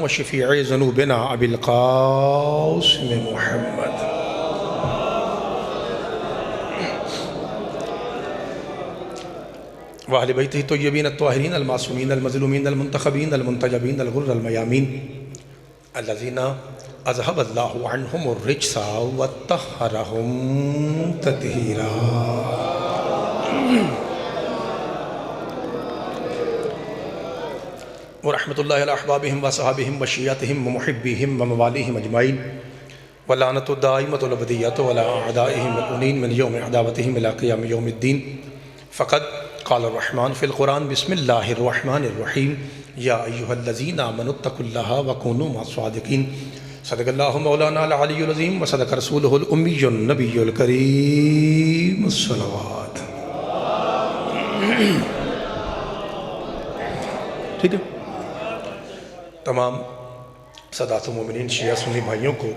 وشفیع ذنوبنا ابی القاسم محمد۔ وأہل بیتہ الطیبین الطاہرین المعصومین المظلومین المنتخبین المنتجبین الغر المیامین الذین اذہب اللہ عنہم الرجس وطہرہم تطہیرا۔ ورحمۃ اللہ علی احبابہم وصحابہم وشیعتہم ومحبیہم وموالیہم اجمعین واللعنۃ الدائمۃ الابدیۃ علی اعدائہم الملعونین من یوم عداوتہم الی قیام یوم الدین۔ فقد قال الرحمن فی القرآن بسم اللہ الرحمن الرحیم یا ایہا الذین آمنوا اتقوا اللہ وکونوا مع الصادقین۔ صدق اللہ مولانا العلی العظیم وصدق رسولہ الامی النبی الکریم الصلوات۔ ٹھیک ہے، تمام سادات مومنین شیعہ سنی بھائیوں کو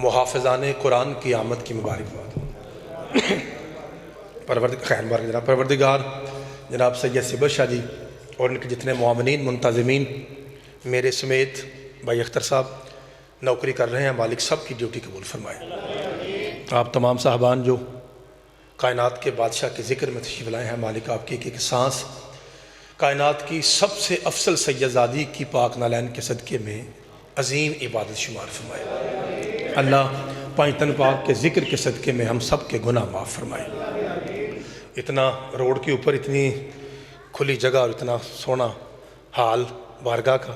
محافظان قرآن کی آمد کی مبارکباد۔ پروردگار جناب سید سبل شاہ جی اور ان کے جتنے معاونین منتظمین میرے سمیت بھائی اختر صاحب نوکری کر رہے ہیں، مالک سب کی ڈیوٹی قبول فرمائے۔ آپ تمام صاحبان جو کائنات کے بادشاہ کے ذکر میں تشریف لائے ہیں، مالک آپ کی ایک سانس کائنات کی سب سے افضل سیدزادی کی پاک نالین کے صدقے میں عظیم عبادت شمار فرمائے۔ اللہ پانچ تن پاک کے ذکر کے صدقے میں ہم سب کے گناہ معاف فرمائے۔ اتنا روڈ کے اوپر اتنی کھلی جگہ اور اتنا سونا حال بارگاہ کا،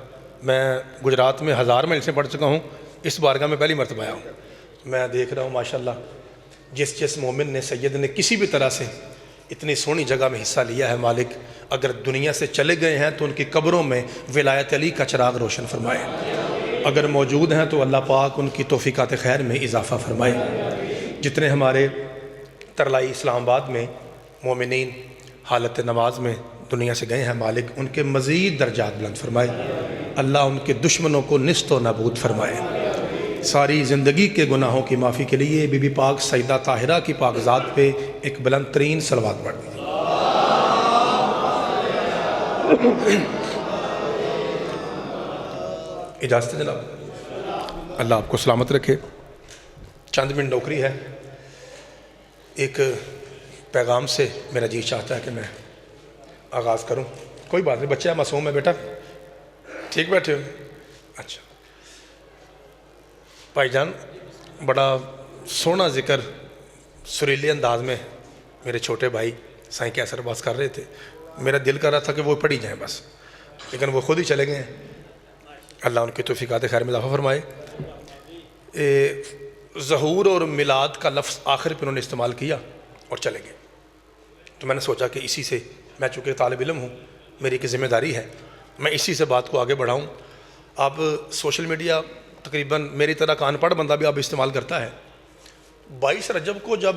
میں گجرات میں 1000 میل سے پڑھ چکا ہوں، اس بارگاہ میں پہلی مرتبہ آیا ہوں۔ میں دیکھ رہا ہوں ماشاءاللہ جس مومن نے سید نے کسی بھی طرح سے اتنی سونی جگہ میں حصہ لیا ہے، مالک اگر دنیا سے چلے گئے ہیں تو ان کی قبروں میں ولایت علی کا چراغ روشن فرمائے، اگر موجود ہیں تو اللہ پاک ان کی توفیقات خیر میں اضافہ فرمائے۔ جتنے ہمارے ترلائی اسلام آباد میں مومنین حالت نماز میں دنیا سے گئے ہیں، مالک ان کے مزید درجات بلند فرمائے، اللہ ان کے دشمنوں کو نست و نابود فرمائے۔ ساری زندگی کے گناہوں کی معافی کے لیے بی بی پاک سیدہ طاہرہ کی پاک ذات پہ ایک بلند ترین صلوات پڑھ دیجیے۔ اجازت ہے جناب، اللہ آپ کو سلامت رکھے۔ چند منٹ نوکری ہے، ایک پیغام سے میرا جی چاہتا ہے کہ میں آغاز کروں۔ کوئی بات نہیں، بچہ ہے، معصوم ہے بیٹا، ٹھیک بیٹھے ہو؟ اچھا بھائی جان، بڑا سونا ذکر سریلے انداز میں میرے چھوٹے بھائی سائیں کیسر باز کر رہے تھے، میرا دل کر رہا تھا کہ وہ پڑھی جائیں بس، لیکن وہ خود ہی چلے گئے ہیں، اللہ ان کی توفیقات خیر میں اضافہ فرمائے۔ ظہور اور میلاد کا لفظ آخر پہ انہوں نے استعمال کیا اور چلے گئے، تو میں نے سوچا کہ اسی سے، میں چونکہ طالب علم ہوں، میری ایک ذمہ داری ہے، میں اسی سے بات کو آگے بڑھاؤں۔ اب سوشل میڈیا تقریباً میری طرح کا ان پڑھ بندہ بھی اب استعمال کرتا ہے۔ 22 رجب کو جب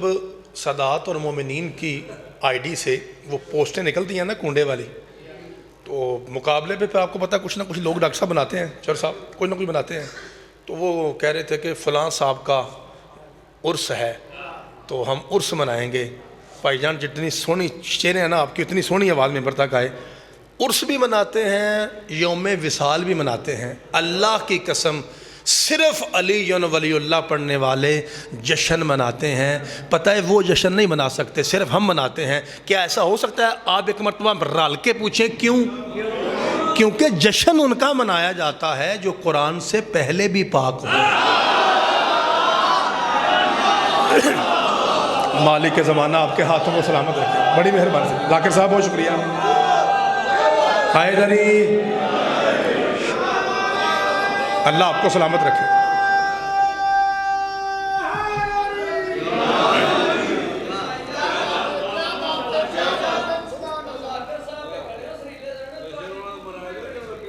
سادات اور مومنین کی آئی ڈی سے وہ پوسٹیں نکلتی ہیں نا کنڈے والی، تو مقابلے پہ آپ کو پتہ کچھ نہ کچھ لوگ ڈاکٹر صاحب بناتے ہیں، چور صاحب کچھ نہ کچھ بناتے ہیں، تو وہ کہہ رہے تھے کہ فلاں صاحب کا عرس ہے تو ہم عرس منائیں گے۔ بھائی جان جتنی سونی شعریں ہیں نا آپ کی، اتنی سونی آواز میں تک آئے، عرس بھی مناتے ہیں، یوم وصال بھی مناتے ہیں۔ اللہ کی قسم صرف علی ولی اللہ پڑھنے والے جشن مناتے ہیں، پتہ ہے وہ جشن نہیں منا سکتے، صرف ہم مناتے ہیں۔ کیا ایسا ہو سکتا ہے؟ آپ ایک مرتبہ رال کے پوچھیں کیوں؟ کیونکہ جشن ان کا منایا جاتا ہے جو قرآن سے پہلے بھی پاک ہو۔ مالک کے زمانہ آپ کے ہاتھوں کو سلامت رکھے، بڑی مہربانی سے۔ ذاکر صاحب بہت شکریہ۔ حیدری، اللہ آپ کو سلامت رکھے۔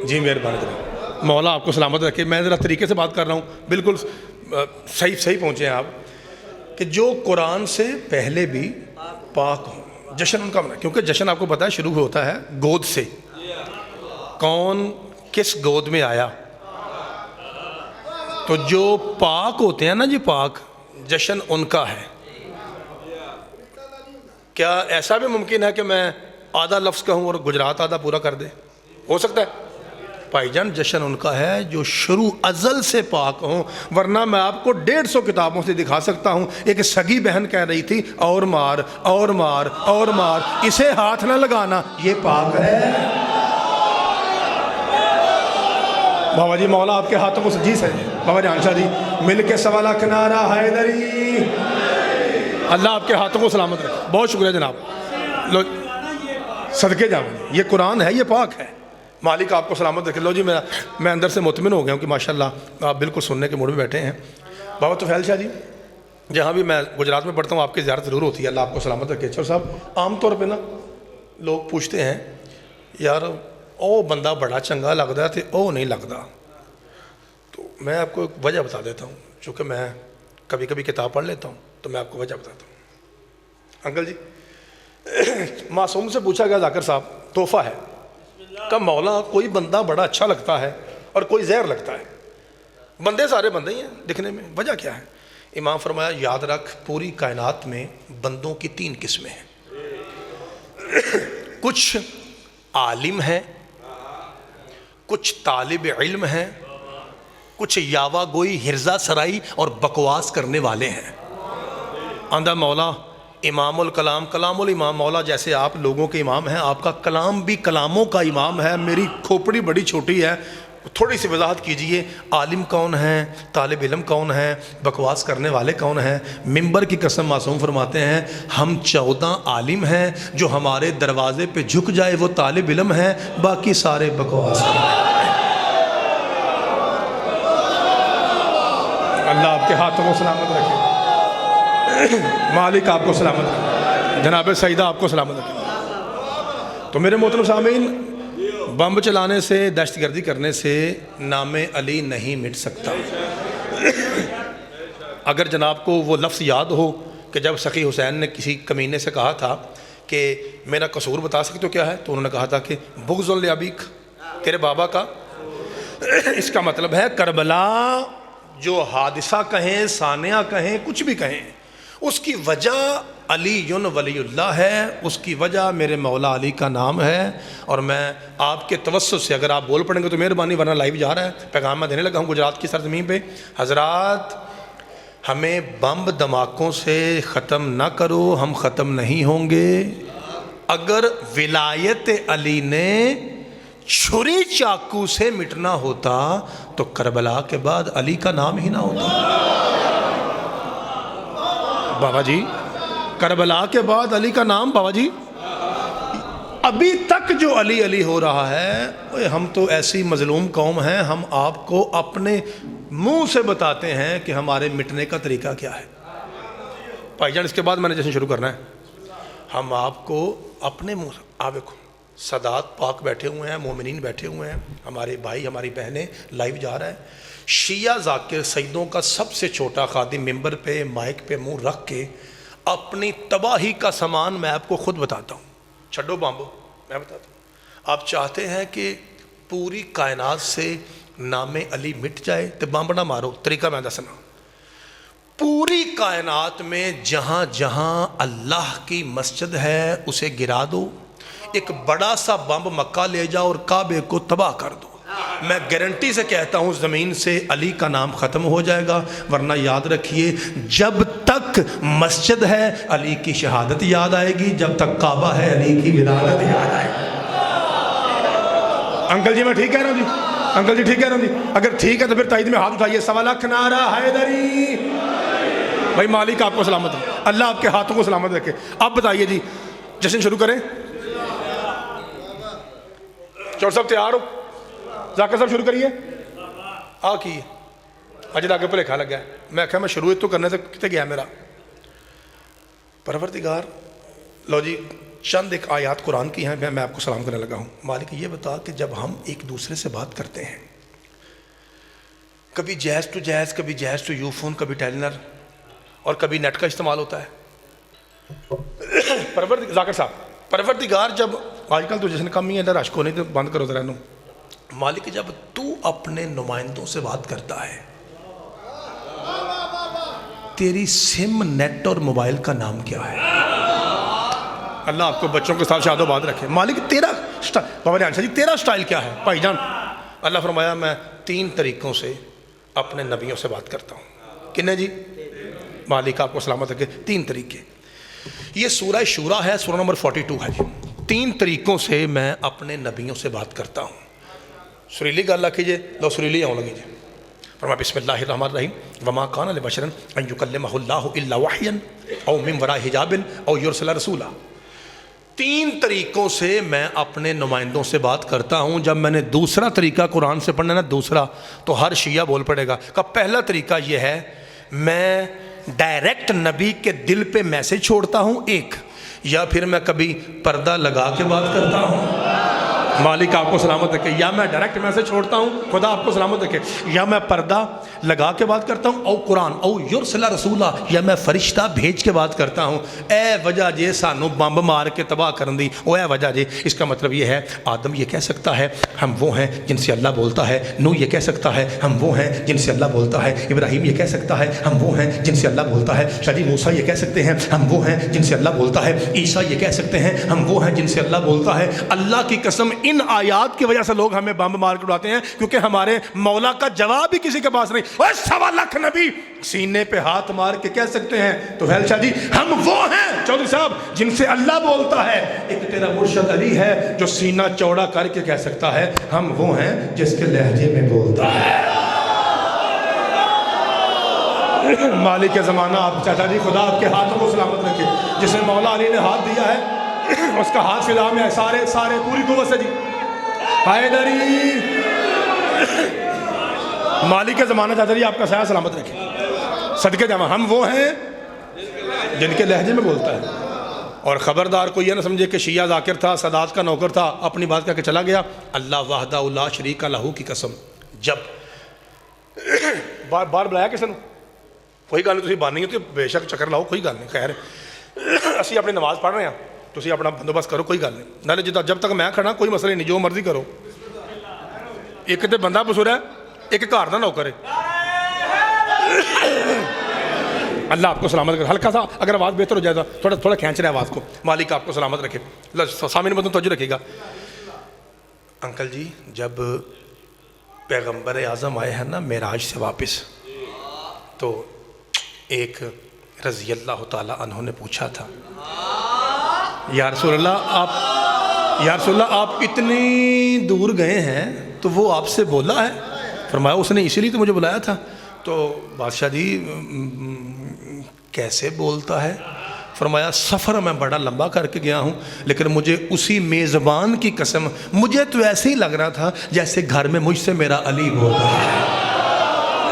جی مہربانی کریں، مولا آپ کو سلامت رکھے۔ میں ذرا طریقے سے بات کر رہا ہوں، بالکل صحیح پہنچے ہیں آپ، کہ جو قرآن سے پہلے بھی پاک ہوں، جشن ان کا منع، کیونکہ جشن آپ کو پتہ ہے شروع ہوتا ہے گود سے۔ کون کس گود میں آیا؟ تو جو پاک ہوتے ہیں نا جی، پاک، جشن ان کا ہے۔ کیا ایسا بھی ممکن ہے کہ میں آدھا لفظ کہوں اور گجرات آدھا پورا کر دے؟ ہو سکتا ہے؟ بھائی جان جشن ان کا ہے جو شروع ازل سے پاک ہوں، ورنہ میں آپ کو 150 کتابوں سے دکھا سکتا ہوں۔ ایک سگی بہن کہہ رہی تھی اور مار اور مار اور مار، اسے ہاتھ نہ لگانا، یہ پاک ہے۔ بابا جی مولا آپ کے ہاتھوں کو جی سے بابا جی آنشا جی مل کے سوا لاکھ نعرہ حیدری، اللہ آپ کے ہاتھوں کو سلامت رکھے۔ بہت شکریہ جناب، لو صدقے جاؤ، یہ قرآن ہے، یہ پاک ہے، مالک آپ کو سلامت رکھے۔ لو جی میں اندر سے مطمئن ہو گیا ہوں کہ ماشاءاللہ آپ بالکل سننے کے موڈ میں بیٹھے ہیں۔ بابا طفیل شاہ جی، جہاں بھی میں گجرات میں پڑھتا ہوں آپ کی زیارت ضرور ہوتی ہے، اللہ آپ کو سلامت رکھے۔ اچھا صاحب عام طور پہ نا لوگ پوچھتے ہیں یار او بندہ بڑا چنگا لگتا ہے تو او نہیں لگتا، تو میں آپ کو ایک وجہ بتا دیتا ہوں، چونکہ میں کبھی کبھی کتاب پڑھ لیتا ہوں تو میں آپ کو وجہ بتاتا ہوں۔ انکل جی معصوم سے پوچھا گیا ذاکر صاحب تحفہ ہے کہ مولا کوئی بندہ بڑا اچھا لگتا ہے اور کوئی زہر لگتا ہے، بندے سارے بندے ہی ہیں دکھنے میں، وجہ کیا ہے؟ امام فرمایا یاد رکھ پوری کائنات میں بندوں کی 3 قسمیں ہیں، کچھ عالم ہیں، کچھ طالب علم ہیں، کچھ یاوا گوئی ہرزہ سرائی اور بکواس کرنے والے ہیں۔ آندہ مولا امام الکلام کلام الامام، مولا جیسے آپ لوگوں کے امام ہیں، آپ کا کلام بھی کلاموں کا امام ہے۔ میری کھوپڑی بڑی چھوٹی ہے، تھوڑی سی وضاحت کیجئے، عالم کون ہیں، طالب علم کون ہیں، بکواس کرنے والے کون ہیں؟ ممبر کی قسم معصوم فرماتے ہیں ہم 14 عالم ہیں، جو ہمارے دروازے پہ جھک جائے وہ طالب علم ہیں، باقی سارے بکواس کرنے والے ہیں۔ اللہ آپ کے ہاتھوں کو سلامت رکھے، مالک آپ کو سلامت رکھے، جناب سیدہ آپ کو سلامت رکھے۔ تو میرے محترم سامعین، بم چلانے سے، دہشت گردی کرنے سے نام علی نہیں مٹ سکتا۔ اگر جناب کو وہ لفظ یاد ہو کہ جب سخی حسین نے کسی کمینے سے کہا تھا کہ میرا قصور بتا سکتے ہو کیا ہے، تو انہوں نے کہا تھا کہ بغض لابیک، تیرے بابا کا۔ اس کا مطلب ہے کربلا جو حادثہ کہیں، ثانیہ کہیں، کچھ بھی کہیں، اس کی وجہ علی ولی اللہ ہے، اس کی وجہ میرے مولا علی کا نام ہے۔ اور میں آپ کے توسط سے اگر آپ بول پڑیں گے تو مہربانی، ورنہ لائیو جا رہا ہے، پیغام میں دینے لگا ہوں گجرات کی سرزمین پہ۔ حضرات ہمیں بم دھماکوں سے ختم نہ کرو، ہم ختم نہیں ہوں گے۔ اگر ولایت علی نے چھری چاقو سے مٹنا ہوتا تو کربلا کے بعد علی کا نام ہی نہ ہوتا۔ بابا جی کربلا کے بعد علی کا نام، بابا جی ابھی تک جو علی علی ہو رہا ہے، ہم تو ایسی مظلوم قوم ہیں، ہم آپ کو اپنے منہ سے بتاتے ہیں کہ ہمارے مٹنے کا طریقہ کیا ہے۔ بھائی جان اس کے بعد میں نے جیسے شروع کرنا ہے، ہم آپ کو اپنے منہ سے، آپ دیکھو سادات پاک بیٹھے ہوئے ہیں، مومنین بیٹھے ہوئے ہیں، ہمارے بھائی ہماری بہنیں، لائیو جا رہا ہے۔ شیعہ ذاکر سیدوں کا سب سے چھوٹا خادم ممبر پہ مائک پہ منہ رکھ کے اپنی تباہی کا سامان میں آپ کو خود بتاتا ہوں، چھڈو بامبو، میں بتاتا ہوں۔ آپ چاہتے ہیں کہ پوری کائنات سے نام علی مٹ جائے تو بامب نہ مارو، طریقہ میں دسنا۔ پوری کائنات میں جہاں جہاں اللہ کی مسجد ہے اسے گرا دو، ایک بڑا سا بمب مکہ لے جاؤ اور کعبے کو تباہ کر دو، میں گارنٹی سے کہتا ہوں زمین سے علی کا نام ختم ہو جائے گا۔ ورنہ یاد رکھیے جب تک مسجد ہے علی کی شہادت یاد آئے گی، جب تک کعبہ ہے علی کی ولادت یاد آئے گی۔ انکل جی میں ٹھیک کہہ رہا ہوں جی، انکل جی ٹھیک کہہ رہا ہوں جی، اگر ٹھیک ہے تو پھر تائید میں ہاتھ اٹھائیے، سوا لاکھ نعرہ حیدری۔ بھائی مالک آپ کو سلامت رکھے، اللہ آپ کے ہاتھوں کو سلامت رکھے۔ آپ بتائیے جی جشن شروع کریں؟ چور صاحب تیار ہو؟ ذاکر صاحب شروع کریے۔ کی اج لاگے بھلیکھا لگا ہے، میں کہا میں شروع تو کرنے سے کتے گیا میرا پروردگار۔ لو جی چند ایک آیات قرآن کی ہیں، میں آپ کو سلام کرنے لگا ہوں۔ مالک یہ بتا کہ جب ہم ایک دوسرے سے بات کرتے ہیں، کبھی جیز ٹو جیز، کبھی جیز ٹو یو فون، کبھی ٹیلنر، اور کبھی نیٹ کا استعمال ہوتا ہے۔ ذاکر صاحب پروردگار جب آج کل تو جس نے کم ہی ہے، رش کو نہیں تو بند کرو ذرا نو۔ مالک جب تو اپنے نمائندوں سے بات کرتا ہے، تیری سم نیٹ اور موبائل کا نام کیا ہے؟ اللہ آپ کو بچوں کے ساتھ شاد و باد رکھے۔ مالک تیرا بابا نے آنشا جی تیرا سٹائل کیا ہے؟ بھائی جان اللہ فرمایا میں 3 طریقوں سے اپنے نبیوں سے بات کرتا ہوں. کنے جی؟ مالک آپ کو سلامت رکھے. 3 طریقے. یہ سورہ شورا ہے، سورہ نمبر 42 ہے جی. 3 طریقوں سے میں اپنے نبیوں سے بات کرتا ہوں. سریلی گل کیجیے، لو سریلی آؤں لگی جی. فرمایا بسم اللہ الرحمن الرحیم وما کان لبشر ان یکلمہ اللہ الا وحیا او من وراء حجاب او یرسل رسولا. 3 طریقوں سے میں اپنے نمائندوں سے بات کرتا ہوں. جب میں نے دوسرا طریقہ قرآن سے پڑھنا نا، دوسرا تو ہر شیعہ بول پڑے گا کہ پہلا طریقہ یہ ہے میں ڈائریکٹ نبی کے دل پہ میسج چھوڑتا ہوں ایک، یا پھر میں کبھی پردہ لگا کے بات کرتا ہوں. مالک آپ کو سلامت رکھے. یا میں ڈائریکٹ میسج چھوڑتا ہوں، خدا آپ کو سلامت رکھے، یا میں پردہ لگا کے بات کرتا ہوں، او قرآن او یرسل رسولہ، یا میں فرشتہ بھیج کے بات کرتا ہوں. اے وجہ جے سانو بمب مار کے تباہ کرن دی، او اے وجہ جے. اس کا مطلب یہ ہے آدم یہ کہہ سکتا ہے ہم وہ ہیں جن سے اللہ بولتا ہے، نوح یہ کہہ سکتا ہے ہم وہ ہیں جن سے اللہ بولتا ہے، ابراہیم یہ کہہ سکتا ہے ہم وہ ہیں جن سے اللہ بولتا ہے، شادی موسیٰ یہ کہہ سکتے ہیں ہم وہ ہیں جن سے اللہ بولتا ہے، عیسیٰ یہ کہہ سکتے ہیں ہم وہ ہیں جن سے اللہ بولتا ہے. اللہ کی قسم ان آیات کی وجہ سے لوگ ہمیں بمب مار کے اڑاتے ہیں، کیونکہ ہمارے مولا کا جواب ہی کسی کے پاس نہیں. اور 1.25 لاکھ نبی سینے پہ ہاتھ مار کے کہہ سکتے ہیں تو حیل شاہ جی ہم وہ ہیں چودھری صاحب جن سے اللہ بولتا ہے. ایک تیرا مرشد علی ہے جو سینہ چوڑا کر کے کہہ سکتا ہے ہم وہ ہیں جس کے لہجے میں بولتا ہے. مالک زمانہ آپ چاچا جی خدا آپ کے ہاتھوں کو سلامت رکھے. جسے مولا علی نے ہاتھ دیا ہے اس کا ہاتھ فضا میں ہے، سارے پوری قوت سے جی حیدری. مالک کے زمانہ چاچا جی آپ کا سایہ سلامت رکھے. صدقے جامع ہم وہ ہیں جن کے لہجے میں بولتا ہے. اور خبردار کوئی یہ نہ سمجھے کہ شیعہ ذاکر تھا، سادات کا نوکر تھا، اپنی بات کر کے چلا گیا. اللہ وحدہ لا شریک لہ کی قسم جب بار بلایا کسی نے کوئی گل نہیں، تسی بانی ہو تو بے شک چکر لاؤ، کوئی گل نہیں. خیر اسی اپنی نماز پڑھ رہے ہیں، تسی اپنا بندوبست کرو، کوئی گل نہیں. نالے جب تک میں کھڑا کوئی مسئلہ نہیں، جو مرضی کرو. ایک تے بندہ بسور ہے، ایک گھر دا نوکر ہے. اللہ آپ کو سلامت رکھے. ہلکا سا اگر آواز بہتر ہو جائے گا، تھوڑا کھینچ رہے آواز کو. مالک آپ کو سلامت رکھے. سامنے مدن توجہ رکھے گا. انکل جی جب پیغمبر اعظم آئے ہیں نا معراج سے واپس، تو ایک رضی اللہ تعالیٰ عنہ نے پوچھا تھا یا رسول اللہ آپ اتنی دور گئے ہیں تو وہ آپ سے بولا ہے؟ فرمایا اس نے اسی لیے تو مجھے بلایا تھا. تو بادشاہ جی کیسے بولتا ہے؟ فرمایا سفر میں بڑا لمبا کر کے گیا ہوں، لیکن مجھے اسی میزبان کی قسم مجھے تو ایسے ہی لگ رہا تھا جیسے گھر میں مجھ سے میرا علی بول رہا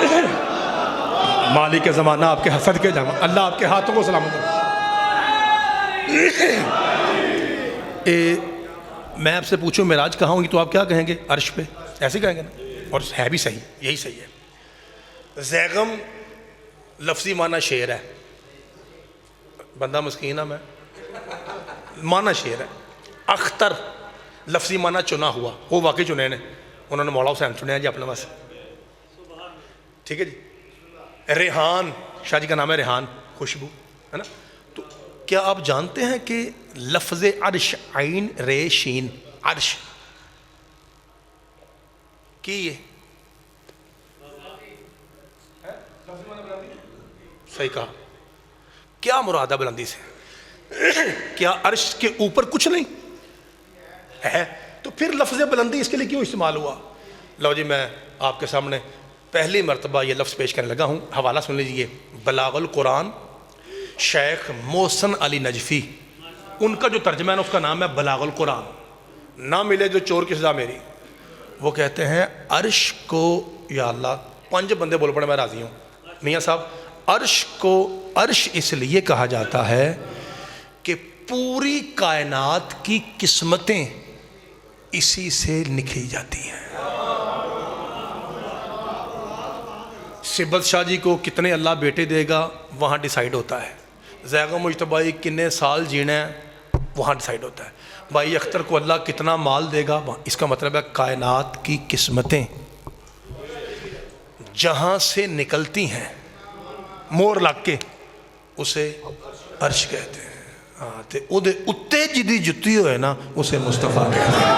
ہے. مالک کے زمانہ آپ کے حسد کے جامع اللہ آپ کے ہاتھوں کو سلامت رکھے. میں آپ سے پوچھوں معراج کہاں ہوگی تو آپ کیا کہیں گے؟ عرش پہ. ایسے کہیں گے نا، اور ہے بھی صحیح، یہی صحیح ہے. زیغم لفظی معنی شیر ہے. بندہ مسکین ہے میں، معنی شیر ہے. اختر لفظی معنی چنا ہوا، وہ واقعی چنے نے، انہوں نے مولا حسین چنے ہیں جی اپنے پاس. ٹھیک ہے جی. ریحان شاہ جی کا نام ہے ریحان، خوشبو ہے نا. تو کیا آپ جانتے ہیں کہ لفظ عرش عین رے شین عرش کی یہ صحیح کہا. کیا مراد ہے بلندی سے؟ کیا عرش کے اوپر کچھ نہیں ہے؟ تو پھر لفظ بلندی اس کے لیے کیوں استعمال ہوا؟ لو جی میں آپ کے سامنے پہلی مرتبہ یہ لفظ پیش کرنے لگا ہوں. حوالہ سن لیجئے، بلاغ القرآن شیخ محسن علی نجفی، ان کا جو ترجمہ ہے نا اس کا نام ہے بلاغ القرآن. نہ ملے جو چور کی سزا میری. وہ کہتے ہیں عرش کو، یا اللہ 5 بندے بول پڑے میں راضی ہوں. میاں صاحب عرش کو عرش اس لیے کہا جاتا ہے کہ پوری کائنات کی قسمتیں اسی سے لکھی جاتی ہیں. سبت شاہ جی کو کتنے اللہ بیٹے دے گا وہاں ڈیسائیڈ ہوتا ہے. زیغم مجتبائی کتنے سال جینا ہے وہاں ڈیسائیڈ ہوتا ہے. بھائی اختر کو اللہ کتنا مال دے گا، اس کا مطلب ہے کائنات کی قسمتیں جہاں سے نکلتی ہیں مور لگ کے اسے عرش کہتے ہیں. ہاں تے او دے اتے جدی جتی ہوئے نا اسے مصطفیٰ کہتے ہیں.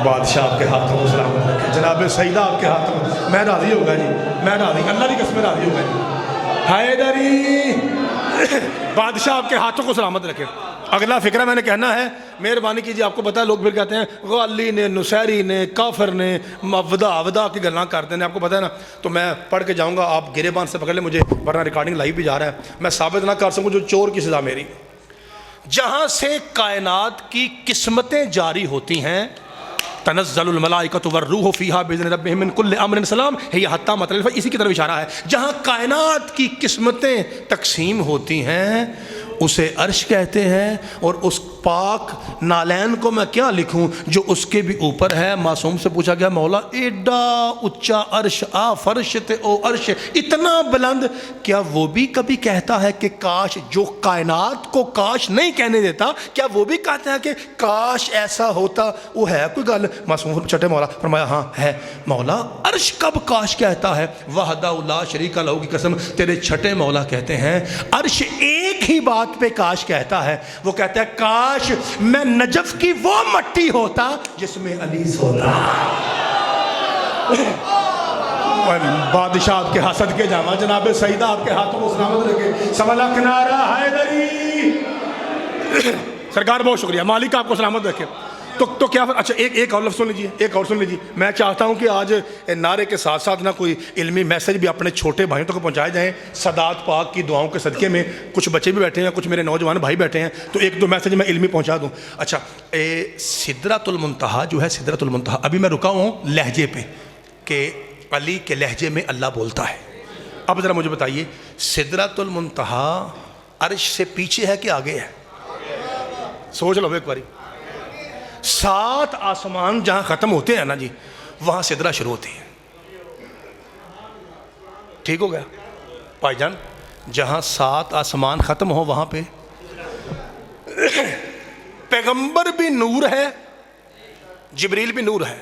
بادشاہ آپ کے ہاتھوں کو سلامت رکھے. جناب سیدہ آپ کے ہاتھوں کو, میں راضی ہوگا جی, میں راضی, اللہ کی قسم راضی ہوگا جی. حیدری, بادشاہ آپ کے ہاتھوں کو سلامت رکھے. اگلا فکرہ میں نے کہنا ہے, مہربانی کیجیے. آپ کو پتہ ہے لوگ پھر کہتے ہیں غالی نے, نصیری نے, کافر نے, ودا کی گلاں کرتے ہیں, آپ کو پتہ ہے نا. تو میں پڑھ کے جاؤں گا, آپ گریبان سے پکڑ لیں مجھے, ورنہ ریکارڈنگ لائیو بھی جا رہا ہے, میں ثابت نہ کر سکوں جو چور کی سزا میری. جہاں سے کائنات کی قسمتیں جاری ہوتی ہیں, تنزل الملائکۃ والروح فیہا باذن ربہم من کل امر سلام, یہ حتیٰ مطلب اسی کی طرف اشارہ ہے. جہاں کائنات کی قسمتیں تقسیم ہوتی ہیں اسے عرش کہتے ہیں, اور اس پاک نالین کو میں کیا لکھوں جو اس کے بھی اوپر ہے. معصوم سے پوچھا گیا مولا ایڈا اچا عرش, آ فرش تے او عرش, اتنا بلند, کیا وہ بھی کبھی کہتا ہے کہ کاش, جو کائنات کو کاش نہیں کہنے دیتا, کیا وہ بھی کہتا ہے کہ کاش ایسا ہوتا؟ وہ ہے کوئی گل؟ معصوم چھٹے مولا فرمایا ہاں ہے. مولا عرش کب کاش کہتا ہے؟ وحدہ لا شریک لہ کی قسم, تیرے چھٹے مولا کہتے ہیں عرش ایک ہی بات پہ کاش کہتا ہے, وہ کہتا ہے کاش میں نجف کی وہ مٹی ہوتا جس میں علی سوتا. بادشاہ آپ کے حسد کے جامع, جناب سیدہ آپ کے ہاتھوں کو سلامت رکھے. سوالا کنارہ حیدری, سرکار بہت شکریہ, مالک آپ کو سلامت رکھے. تو کیا اچھا ایک اور لفظ سن لیجیے, ایک اور سن لیجیے. میں چاہتا ہوں کہ آج نعرے کے ساتھ ساتھ نا کوئی علمی میسج بھی اپنے چھوٹے بھائیوں تک پہنچائے جائیں. سادات پاک کی دعاؤں کے صدقے میں کچھ بچے بھی بیٹھے ہیں, کچھ میرے نوجوان بھائی بیٹھے ہیں, تو ایک دو میسج میں علمی پہنچا دوں. اچھا سدرۃ المنتہا جو ہے, سدرۃ المنتہا, ابھی میں رکا ہوں لہجے پہ کہ علی کے لہجے میں اللہ بولتا ہے. اب ذرا مجھے بتائیے, سدرۃ المنتہا عرش سے پیچھے ہے کہ آگے ہے؟ سوچ لو ایک باری. 7 آسمان جہاں ختم ہوتے ہیں نا جی, وہاں سدرہ شروع ہوتی ہے. ٹھیک ہو گیا بھائی جان؟ جہاں 7 آسمان ختم ہو وہاں پہ پیغمبر بھی نور ہے, جبریل بھی نور ہے.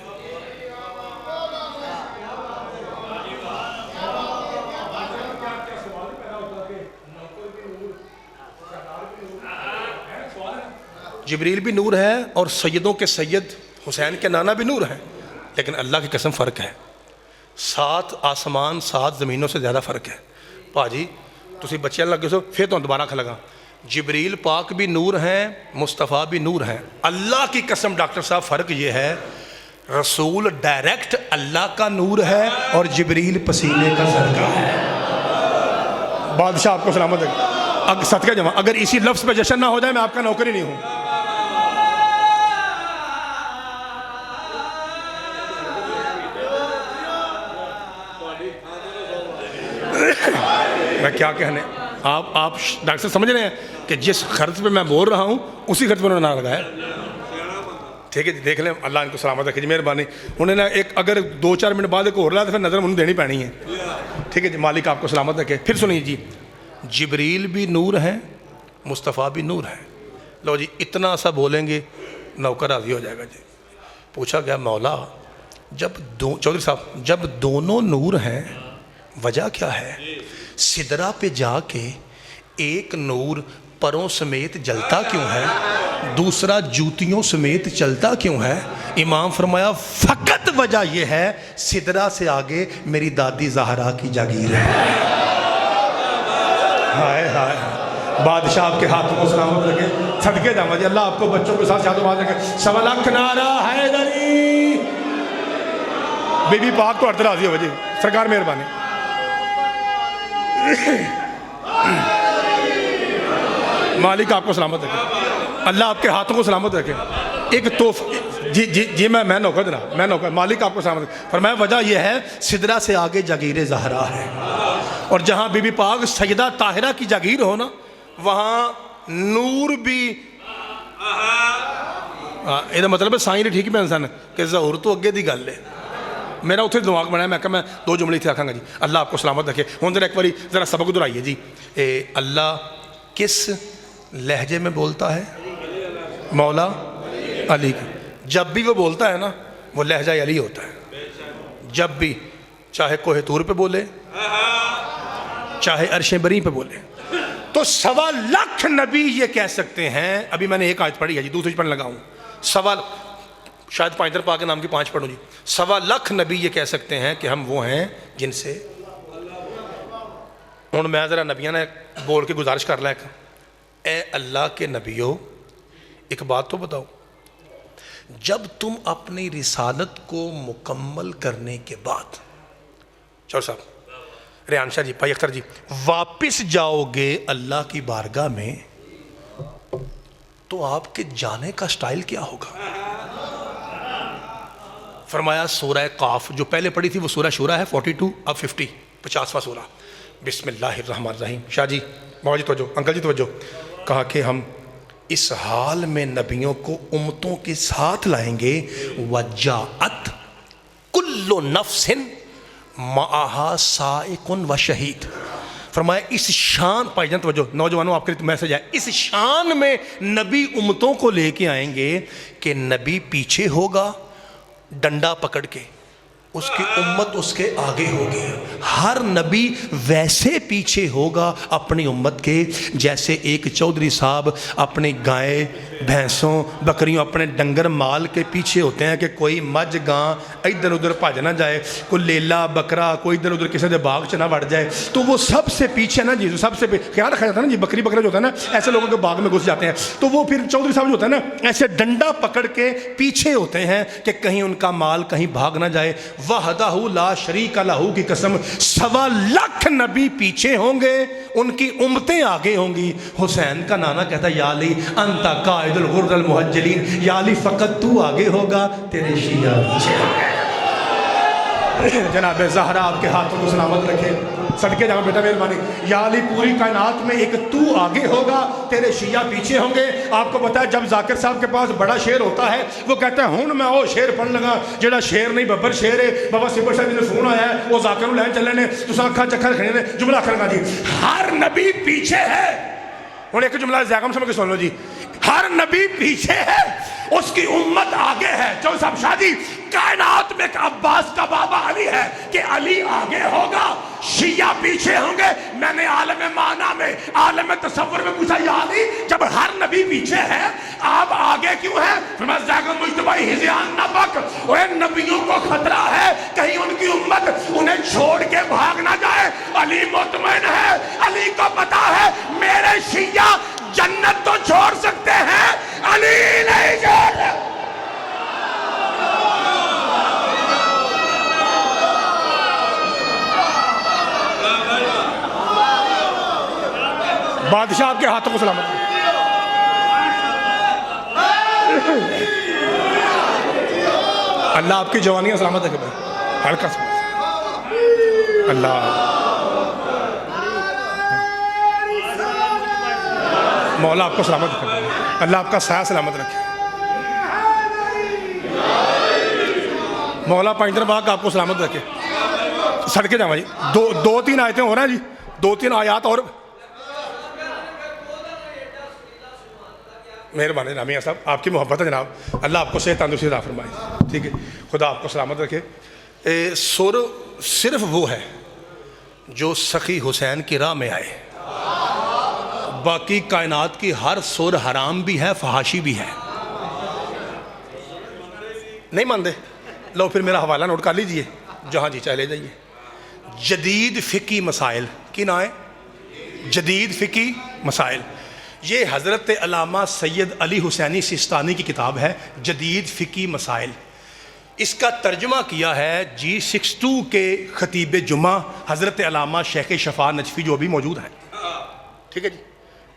جبریل بھی نور ہے, اور سیدوں کے سید حسین کے نانا بھی نور ہے, لیکن اللہ کی قسم فرق ہے. 7 آسمان 7 زمینوں سے زیادہ فرق ہے. پاجی تسی بچے لگے سو پھر تو دوبارہ کھا لگا. جبریل پاک بھی نور ہیں, مصطفیٰ بھی نور ہیں. اللہ کی قسم ڈاکٹر صاحب فرق یہ ہے, رسول ڈائریکٹ اللہ کا نور ہے اور جبریل پسینے کا صدقہ ہے. بادشاہ آپ کو سلامت ہے. صدقہ جمع, اگر اسی لفظ پہ جشن نہ ہو جائے میں آپ کا نوکر ہی نہیں ہوں. میں کیا کہنے, آپ ڈاکٹر سمجھ رہے ہیں کہ جس خرچ پہ میں بول رہا ہوں اسی خرچ پہ انہوں نے نہ لگایا. ٹھیک ہے جی, دیکھ لیں, اللہ ان کو سلامت رکھے جی, مہربانی. انہوں نے ایک اگر 2-4 منٹ بعد ایک اور لا تو پھر نظر انہوں دینی پڑنی ہے. ٹھیک ہے جی, مالک آپ کو سلامت رکھے. پھر سنیے جی, جبریل بھی نور ہیں, مصطفیٰ بھی نور ہیں. لو جی اتنا سا بولیں گے نوکر راضی ہو جائے گا جی. پوچھا گیا مولا جب چودھری صاحب جب دونوں نور ہیں وجہ کیا ہے؟ سدرہ پہ جا کے ایک نور پروں سمیت جلتا کیوں ہے, دوسرا جوتیوں سمیت چلتا کیوں ہے؟ امام فرمایا فقط وجہ یہ ہے, سدرہ سے آگے میری دادی زہرا کی جاگیر ہے. ہائے ہائے, بادشاہ آپ کے ہاتھوں کو سلامت رکھے. صدقے جاواں جی, اللہ آپ کو بچوں کے ساتھ شادو باز رکھے. 1.25 لاکھ نعرہ حیدری. بی بی پاک تو ہر راضی ہو جی, سرکار مہربانی. مالک آپ کو سلامت رکھے, اللہ آپ کے ہاتھوں کو سلامت رکھے. ایک تحفہ جی میں نوکر جناب, میں نوکر. مالک آپ کو سلامت رکھے. فرمایا وجہ یہ ہے سدرہ سے آگے جاگیر زہرا ہے, اور جہاں بی بی پاک سیدہ طاہرہ کی جاگیر ہو نا وہاں نور بھی. یہ مطلب ہے سائیں ٹھیک پہ انسان کہ ظہور تو اگے دی گل ہے. میرا اتنے دماغ بنایا, میں کہا میں 2 جملے تھے آکھاں گا جی. اللہ آپ کو سلامت رکھے. ہوں ذرا ایک باری ذرا سبق دہرائیے جی. اللہ کس لہجے میں بولتا ہے؟ مولا علی کی. جب بھی وہ بولتا ہے نا وہ لہجہ علی ہوتا ہے. جب بھی, چاہے کوہ طور پہ بولے, چاہے عرش بری پہ بولے. تو 1.25 لاکھ نبی یہ کہہ سکتے ہیں. ابھی میں نے ایک آیت پڑھی ہے جی, دوسری پڑھنے لگا ہوں. شاید پانچ در پاک نام کی 5 پڑھوں جی. 1.25 لاکھ نبی یہ کہہ سکتے ہیں کہ ہم وہ ہیں جن سے. ہوں میں ذرا نبیاں نے بول کے گزارش کر لیا کہ اے اللہ کے نبیوں ایک بات تو بتاؤ, جب تم اپنی رسالت کو مکمل کرنے کے بعد چور صاحب ریان شاہ جی بھائی اختر جی واپس جاؤ گے اللہ کی بارگاہ میں تو آپ کے جانے کا سٹائل کیا ہوگا؟ فرمایا سورہ قاف جو پہلے پڑھی تھی وہ سورہ شورا ہے 42 اب 50 50واں سورہ. بسم اللہ الرحمن الرحیم. شاہ جی بابا جی توجہ, انکل جی توجہ. کہا کہ ہم اس حال میں نبیوں کو امتوں کے ساتھ لائیں گے وَجَاءَتْ كُلُّ نَفْسٍ مَعَهَا سَائِقٌ وَشَهِيدٌ. فرمایا اس شان پائی جان توجہ نوجوانوں آپ کے لیے میسج ہے, اس شان میں نبی امتوں کو لے کے آئیں گے کہ نبی پیچھے ہوگا ڈنڈا پکڑ کے, اس کی امت اس کے آگے ہوگی. ہر نبی ویسے پیچھے ہوگا اپنی امت کے جیسے ایک چودھری صاحب اپنی گائے بھینسوں بکریوں اپنے ڈنگر مال کے پیچھے ہوتے ہیں کہ کوئی مجھ گاں ادھر ادھر بھج نہ جائے, کوئی لیلا بکرا کوئی ادھر ادھر کسی دے باغ چ نہ بڑھ جائے. تو وہ سب سے پیچھے نا جی, سب سے خیال رکھا جاتا ہے نا جی, بکری بکرا جو ہوتا ہے نا ایسے لوگوں کے باغ میں گھس جاتے ہیں. تو وہ پھر چودھری صاحب جو ہوتا ہے نا ایسے ڈنڈا پکڑ کے پیچھے ہوتے ہیں کہ کہیں ان کا مال کہیں بھاگ نہ جائے. وحدہ لا شریک لہ کی قسم 1.25 لاکھ نبی پیچھے ہوں گے, ان کی امتیں آگے ہوں گی. حسین کا نانا کہتا ہے یا علی انت قائد الغر المحجلین, یا علی فقط تو آگے ہوگا تیرے شیعہ پیچھے ہوں گے. جناب زہرا آپ کے ہاتھوں کو سلامت رکھے, صدقے جاؤں بیٹا مہربانی. یا علی پوری کائنات میں ایک تو آگے ہوگا تیرے شیعہ پیچھے ہوں گے. آپ کو پتا ہے جب ذاکر صاحب کے پاس بڑا شعر ہوتا ہے وہ کہتا ہے ہوں میں وہ شعر پڑھ لگا جڑا شعر نہیں ببر شعر ہے. بابا سبر صاحب نے فون آیا ہے وہ ذاکر کو لین چلے نے تو اکھا چکھا کھڑے نے جملہ کرنا جی ہر نبی پیچھے ہے. ہوں ایک جملہ زیغم سمجھ کے سن لو جی, ہر نبی پیچھے ہے اس کی امت آگے ہے. چودھری صاحب شاہ جی کائنات میں ایک عباس کا بابا علی ہے کہ علی آگے ہوگا شیعہ پیچھے ہوں گے. میں نے عالم معنی میں عالم تصور میں پوچھا یا علی جب ہر نبی پیچھے ہے آپ آگے کیوں ہیں؟ فرمایا زیغم مجتبی ہزیان نبک, وہ نبیوں کو خطرہ ہے کہیں ان کی امت انہیں چھوڑ کے بھاگ نہ جائے. علی مطمئن ہے, علی کو پتا ہے میرے شیعہ جنت تو چھوڑ سکتے ہیں علی نہیں چھوڑ سکتے. بادشاہ آپ کے ہاتھوں کو سلامت. اللہ آپ کی جوانیاں سلامت رکھے بھائی, ہلکا سلامت. اللہ مولا آپ کو سلامت رکھے, اللہ آپ کا سایہ سلامت رکھے. مولا پائنٹر باغ آپ کو سلامت رکھے. سڑکے جاؤں جی, 2-3 آیتیں ہو رہا ہیں جی, 2-3 آیات اور. مہربانی رامیا صاحب آپ کی محبت ہے جناب, اللہ آپ کو صحت تندرستی عطا فرمائے. ٹھیک ہے, خدا آپ کو سلامت رکھے. سر صرف وہ ہے جو سخی حسین کی راہ میں آئے, باقی کائنات کی ہر سر حرام بھی ہے فحاشی بھی ہے. نہیں مانتے لو پھر میرا حوالہ نوٹ کر لیجئے جہاں جی چاہے لے جائیے. جدید فقی مسائل کی نام ہے جدید فقی مسائل. یہ حضرت علامہ سید علی حسینی سستانی کی کتاب ہے جدید فقی مسائل. اس کا ترجمہ کیا ہے G62 کے خطیب جمعہ حضرت علامہ شیخ شفا نجفی جو بھی موجود ہیں. ٹھیک ہے جی,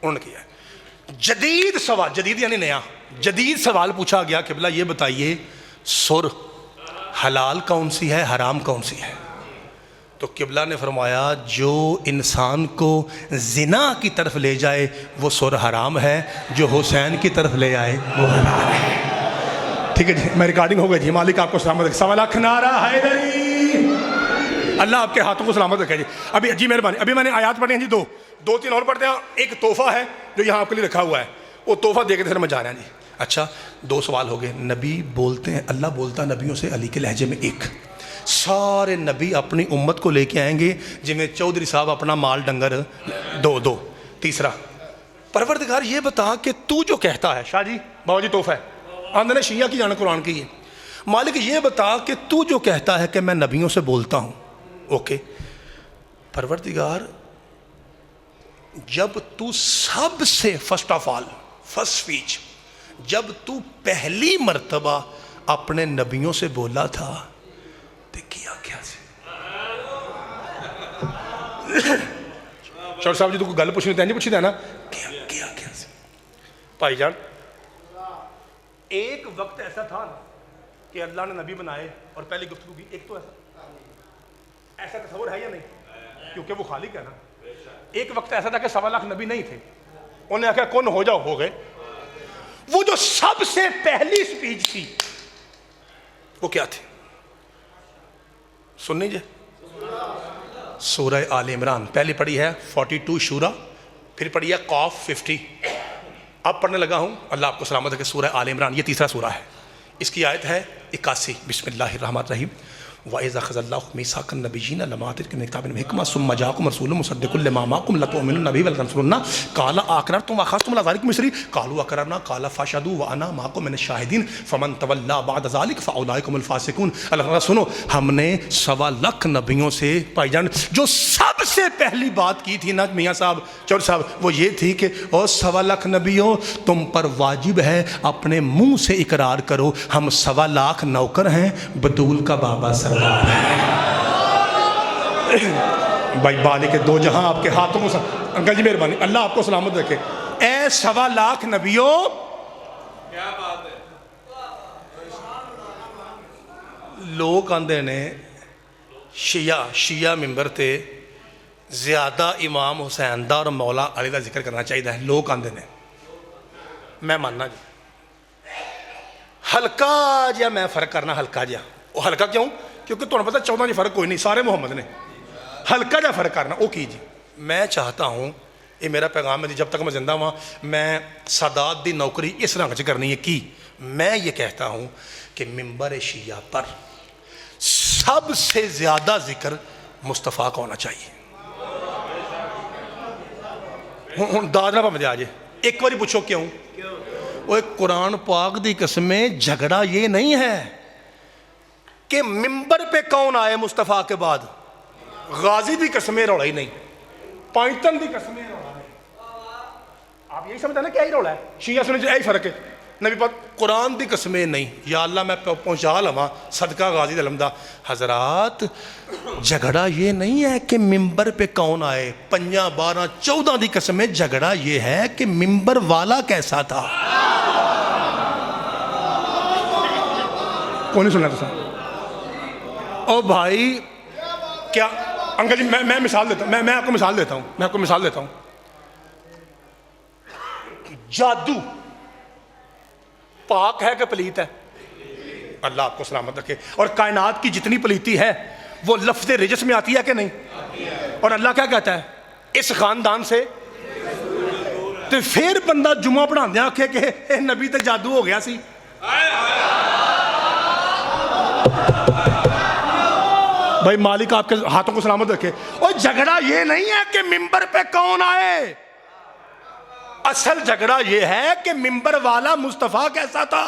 انہوں نے کیا ہے جدید سوال, جدید یعنی نیا, جدید سوال پوچھا گیا قبلہ یہ بتائیے سر حلال کون سی ہے حرام کون سی ہے؟ تو قبلہ نے فرمایا جو انسان کو زنا کی طرف لے جائے وہ سر حرام ہے, جو حسین کی طرف لے آئے وہ حلال ہے. ٹھیک ہے جی, میں ریکارڈنگ ہو گئی جی, مالک آپ کو سلامت رکھے. 1.25 لاکھ نعرہ حیدری, اللہ آپ کے ہاتھوں کو سلامت رکھے جی. ابھی جی مہربانی, ابھی میں نے آیات پڑھی ہیں جی, 2-3 اور پڑھتے ہیں. ایک تحفہ ہے جو یہاں آپ کے لیے رکھا ہوا ہے, وہ تحفہ دے کے پھر میں جا رہا ہوں جی. اچھا 2 سوال ہو گئے. نبی بولتے ہیں, اللہ بولتا نبیوں سے علی کے لہجے میں. ایک سارے نبی اپنی امت کو لے کے آئیں گے جی میں چودھری صاحب اپنا مال ڈنگر 2. تیسرا پروردگار یہ بتا کہ تو جو کہتا ہے شاہ جی بابا جی تحفہ ہے آندھنے شیعہ کی جانا قرآن کی ہے مالک یہ بتا کہ تو جو کہتا ہے کہ میں نبیوں سے بولتا ہوں، اوکے پروردگار، جب تو سب سے first of all first speech, جب تو پہلی مرتبہ اپنے نبیوں سے بولا تھا تو کیا کیا سے؟ چور صاحب جی تو کوئی گل پوچھنی تھی پوچھی تھا نا، کیا سے؟ بھائی جان ایک وقت ایسا تھا کہ اللہ نے نبی بنائے اور پہلی گفتگو کی، ایک تو ایسا تصور ہے یا نہیں؟ کیونکہ وہ خالق ہے نا۔ ایک وقت ایسا تھا کہ 1.25 لاکھ نبی نہیں تھے، انہیں آخیا کون ہو جاؤ، ہو گئے۔ وہ جو سب سے پہلی سپیچ تھی وہ کیا تھی؟ سن لیجیے، سورہ آل عمران پہلی پڑھی ہے 42 شورا، پھر پڑھی ہے قاف 50۔ اب پڑھنے لگا ہوں، اللہ آپ کو سلامت ہے، کہ سورہ آل عمران یہ تیسرا سورہ ہے، اس کی آیت ہے 81۔ بسم اللہ الرحمن الرحیم۔ وَإِذَا أَخَذَ اللَّهُ مِيثَاقَ النَّبِيِّينَ لَمَا آتَيْتُكُم مِّن كِتَابٍ وَحِكْمَةٍ ثُمَّ جَاءَكُمْ رَسُولٌ مُصَدِّقٌ لِّمَا مَعَكُمْ لَتُؤْمِنُنَّ بِهِ وَلَتَنصُرُنَّهُ قَالَ أَقْرَرْتُمْ وَأَخَذْتُمْ عَلَىٰ ذَٰلِكُمْ إِصْرِي قَالُوا أَقْرَرْنَا قَالَ فَاشْهَدُوا وَأَنَا مَعَكُم مِّنَ الشَّاهِدِينَ فَمَن تَوَلَّىٰ بَعْدَ ذَٰلِكَ فَأُولَٰئِكَ هُمُ الْفَاسِقُونَ۔ اللہ سنو، ہم نے 1.25 لاکھ نبیوں سے بھائی جان جو سب سے پہلی بات کی تھی نا میاں صاحب چور صاحب، وہ یہ تھی کہ او 1.25 لاکھ نبیوں، تم پر واجب ہے اپنے منہ سے اقرار کرو ہم 1.25 لاکھ نوکر ہیں، بطول کا بابا سرور ہے۔ بھائی بالی کے دو جہاں آپ کے ہاتھوں میں، انکل جی مہربانی، اللہ آپ کو سلامت رکھے۔ اے 1.25 لاکھ نبیوں، کیا بات ہے۔ لوگ آندے نے شیعہ ممبر تے زیادہ امام حسین دا اور مولا علی دا ذکر کرنا چاہیے ہے، لوگ آندے نے، میں ماننا جی ہلکا جا میں فرق کرنا، ہلکا جا، وہ ہلکا کیوں؟ کیونکہ تمہیں پتہ 14 جی فرق کوئی نہیں، سارے محمد نے، ہلکا جا فرق کرنا وہ کی جی۔ میں چاہتا ہوں، یہ میرا پیغام ہے، جب تک میں زندہ ہوں میں سادات دی نوکری اس رنگ سے کرنی ہے کی، میں یہ کہتا ہوں کہ ممبر شیعہ پر سب سے زیادہ ذکر مصطفیٰ کا ہونا چاہیے۔ ہوں دادنا پا مجھے آجے، ایک باری پوچھو کیوں؟ وہ ایک قرآن پاک دی قسمیں جھگڑا یہ نہیں ہے کہ ممبر پہ کون آئے مصطفیٰ کے بعد، غازی دی قسمیں روڑا ہی نہیں، پائنٹن دی قسمیں روڑا نہیں۔ آپ یہی سمجھتے ہیں نا کہ یہی روڑا ہے، شیعہ سننے جو یہی فرق ہے، نبی پاک قرآن دی قسمیں نہیں، یا اللہ میں پہنچا لما صدقہ غازی دلمدہ۔ حضرات جھگڑا یہ نہیں ہے کہ ممبر پہ کون آئے، 5، 12، 14 دی قسمیں، جھگڑا یہ ہے کہ ممبر والا کیسا تھا۔ کون نہیں سننا تھا؟ او بھائی کیا انکل جی، میں مثال دیتا ہوں، میں آپ کو مثال دیتا ہوں، جادو پاک ہے کہ پلیت ہے؟ اللہ آپ کو سلامت رکھے۔ اور کائنات کی جتنی پلیتی ہے وہ لفظ رجس میں آتی ہے کہ نہیں؟ اور اللہ کیا کہتا ہے؟ اس خاندان سے، تو پھر بندہ جمعہ پڑھا دیا کہ اے نبی تے جادو ہو گیا سی۔ بھائی مالک آپ کے ہاتھوں کو سلامت رکھے۔ اور جھگڑا یہ نہیں ہے کہ ممبر پہ کون آئے، اصل جھگڑا یہ ہے کہ ممبر والا مصطفیٰ کیسا تھا۔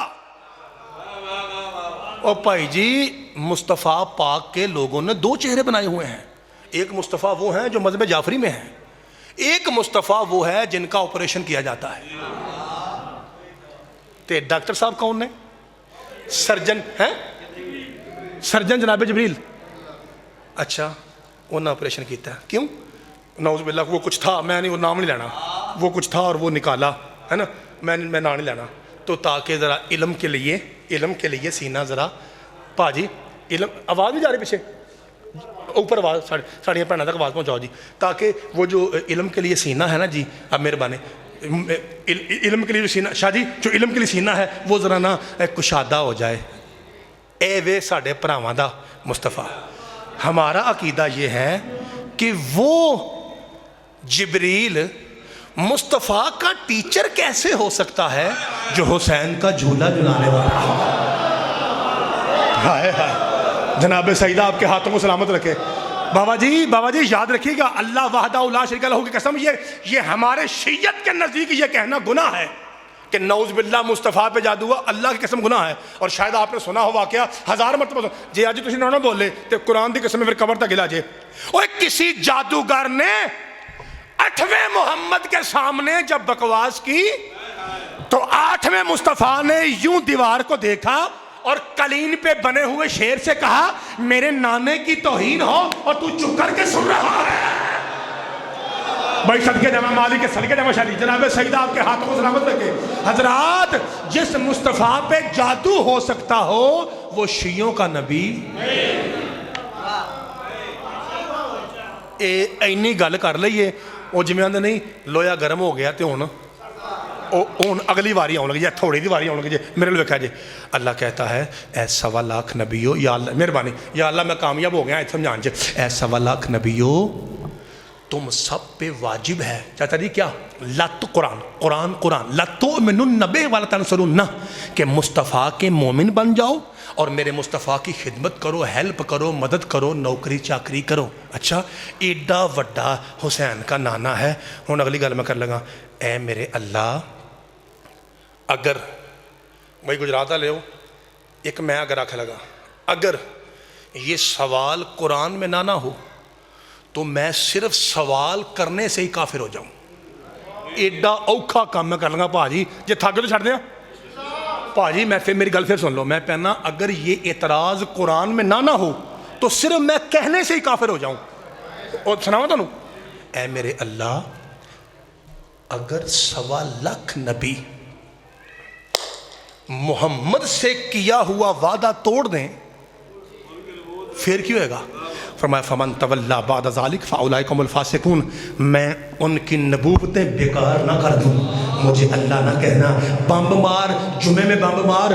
اور بھائی جی مصطفیٰ پاک کے لوگوں نے 2 چہرے بنائے ہوئے ہیں، ایک مصطفیٰ وہ ہیں جو مذہب جعفری میں ہیں، ایک مصطفیٰ وہ ہے جن کا آپریشن کیا جاتا ہے۔ تے ڈاکٹر صاحب کون نے؟ سرجن ہیں، سرجن جناب جبریل۔ اچھا انہوں نے آپریشن کیتا ہے، کیوں؟ نعوذ باللہ وہ کچھ تھا، میں نہیں وہ نام نہیں لینا، وہ کچھ تھا اور وہ نکالا ہے نا، میں نام نہیں لینا، تو تاکہ ذرا علم کے لیے سینہ ذرا پاجی، علم آواز نہیں جا رہی پیچھے، اوپر آواز ساڑھیاں پہنا تک آواز پہنچاؤ جی، تاکہ وہ جو علم کے لیے سینہ ہے نا جی، اب مہربانی علم کے لیے جو سینہ، شاہ جی جو علم کے لیے سینہ ہے وہ ذرا نا کشادہ ہو جائے۔ اے وے ساڑھے پراواں دا مصطفیٰ، ہمارا عقیدہ یہ ہے کہ وہ جبریل مصطفیٰ کا ٹیچر کیسے ہو سکتا ہے جو حسین کا جھولا جھلانے والا ہے۔ جناب سیدہ آپ کے ہاتھوں کو سلامت رکھے۔ بابا جی یاد رکھیے گا، اللہ وحدہ لا شریک لہ کی قسم، یہ ہمارے شیعت کے نزدیک یہ کہنا گناہ ہے کہ نعوذ باللہ مصطفیٰ پہ جادو ہوا، اللہ کی قسم گناہ ہے. اور شاید آپ نے سنا ہو واقعہ 1000 مرتبہ جی آج تسی نہ بولے تے قرآن دی قسم پھر قبر تک گلا جے. اوے کسی جادوگر نے 8ویں محمد کے سامنے جب بکواس کی تو 8ویں مصطفیٰ نے یوں دیوار کو دیکھا اور قلین پہ بنے ہوئے شیر سے کہا میرے نانے کی توہین ہو اور تو چپ کر کے سن رہا ہے. بھائی صدقے جامع مالک کے صدقے جامع شادی جناب سیدہ آپ کے ہاتھوں کو سلامت رکھے. حضرات جس مصطفیٰ پہ جادو ہو سکتا ہو وہ شیعوں کا نبی اینی گل کر لئیے وہ جمعہ اندر نہیں لویا گرم ہو گیا تے ہون اگلی واری آن لگی یا تھوڑی دی واری آن لگی جی میرے لئے کہا جی اللہ کہتا ہے اے 1.25 لاکھ نبیو یا اللہ مہربانی یا اللہ میں کامیاب ہو گیا ایتھم جان جی اے 1.25 لاکھ نبیو تم سب پہ واجب ہے چاہتا جی کیا لت قرآن لتؤمنن بہ ولا تنصرن کہ مصطفیٰ کے مومن بن جاؤ اور میرے مصطفیٰ کی خدمت کرو ہیلپ کرو مدد کرو نوکری چاکری کرو. اچھا ایڈا وڈا حسین کا نانا ہے. ہوں اگلی گل میں کر لگا اے میرے اللہ اگر بھائی گجرات لے ہو ایک میں اگر آکھے لگا اگر یہ سوال قرآن میں نہ ہو تو میں صرف سوال کرنے سے ہی کافر ہو جاؤں. ایڈا اوکھا کام میں کر لگا پا جی جی تھاکے تو چھڑ دیا پا جی میں پھر میری گل پھر سن لو میں پہنا اگر یہ اعتراض قرآن میں نہ ہو تو صرف میں کہنے سے ہی کافر ہو جاؤں. اور سناؤں تو اے میرے اللہ اگر 1.25 لاکھ نبی محمد سے کیا ہوا وعدہ توڑ دیں پھر کیوں ہوئے گا. فرمایا فمن تولا بعد ذالک فاولئک هم الفاسقون. میں ان کی نبوتیں بیکار نہ کر دوں. مجھے اللہ نہ کہنا بمب مار جمعے میں بمب مار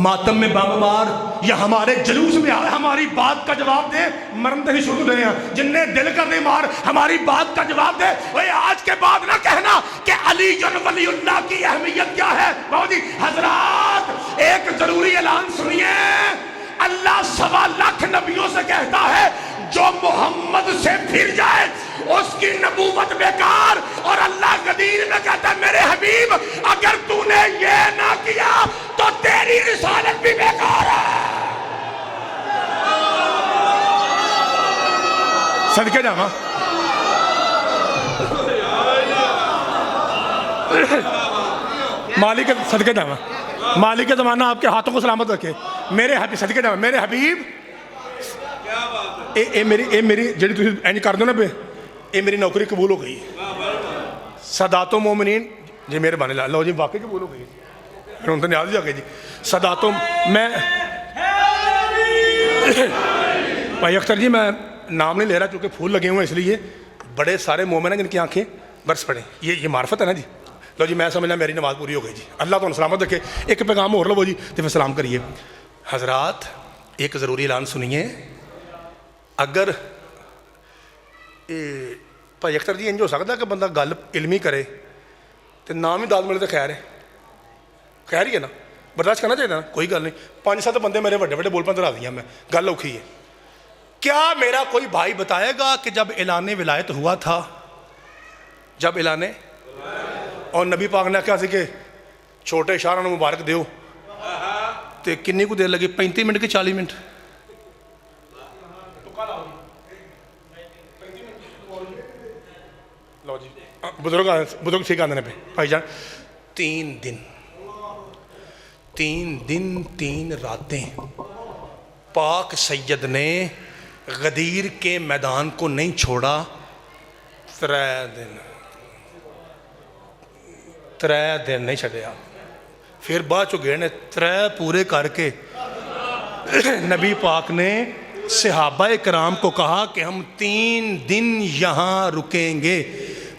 ماتم میں بمب مار یا ہمارے جلوس میں ہماری بات کا جواب دے. مرم نہیں شروع دے ہیں جن نے دل کر دے مار ہماری بات کا جواب دے. وہ آج کے بعد نہ کہنا کہ علی ولی اللہ کی اہمیت کیا ہے. بابا جی حضرات ایک ضروری اعلان سنیے. اللہ 1.25 لاکھ نبیوں سے کہتا ہے جو محمد سے پھر جائے اس کی نبوت بیکار. اور اللہ قدیر میں کہتا ہے میرے حبیب اگر تو نے یہ نہ کیا تو تیری رسالت بھی بیکار ہے. صدقے جاواں مالک صدقے جاواں مالک زمانہ آپ کے ہاتھوں کو سلامت رکھے. میرے حبیب صدقے جاواں میرے حبیب اے میری جڑی تسی اینج کر دو نا پہ اے میری نوکری قبول ہو گئی. سادات و مومنین جی میرے بانے لو جی واقعی قبول ہو گئی. ہوں تو نیاز جا گئی جی سادات و میں بھائی اختر جی میں نام نہیں لے رہا چونکہ پھول لگے ہوئے اس لیے بڑے سارے مومن ہیں جن کی آنکھیں برس پڑیں. یہ معرفت ہے نا جی. لو جی میں سمجھنا میری نماز پوری ہو گئی جی. اللہ تو سلامت رکھے. ایک پیغام اور لو جی تو پھر سلام کریے. حضرات ایک ضروری اعلان سنیے. اگر بھائی اختر جی انج ہو سکتا کہ بندہ گل علمی کرے تو نام ہی داد ملے تو خیر ہے خیر ہی ہے نا برداشت کرنا چاہیے نا کوئی گل نہیں. 5-7 بندے میرے بڑے بڑے بول پہ درا دیا میں گل اوکھی ہے. کیا میرا کوئی بھائی بتائے گا کہ جب اعلان ولایت ہوا تھا جب اعلان اور نبی پاک نے کہا سی کہ چھوٹے شاہ نے مبارک دیو تو کنی کو دیر لگی 35 منٹ کے 40 منٹ لو جی بزرگ ٹھیک آنے پہ بھائی جان 3 دن 3 راتیں پاک سید نے غدیر کے میدان کو نہیں چھوڑا. 3 دن نہیں چھڑیا. پھر بعد چو گئے نے 3 پورے کر کے نبی پاک نے صحابہ کرام کو کہا کہ ہم 3 دن یہاں رکیں گے.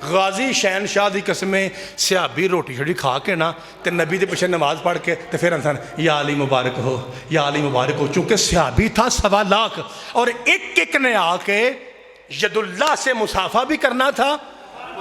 غازی شہنشاہ دی قسمیں صحابی روٹی چھڑی کھا کے نا تے نبی دے پیچھے نماز پڑھ کے تے پھر انسان یا علی مبارک ہو یا علی مبارک ہو. چونکہ صحابی تھا 1.25 لاکھ اور ایک نے آ کے ید اللہ سے مصافحہ بھی کرنا تھا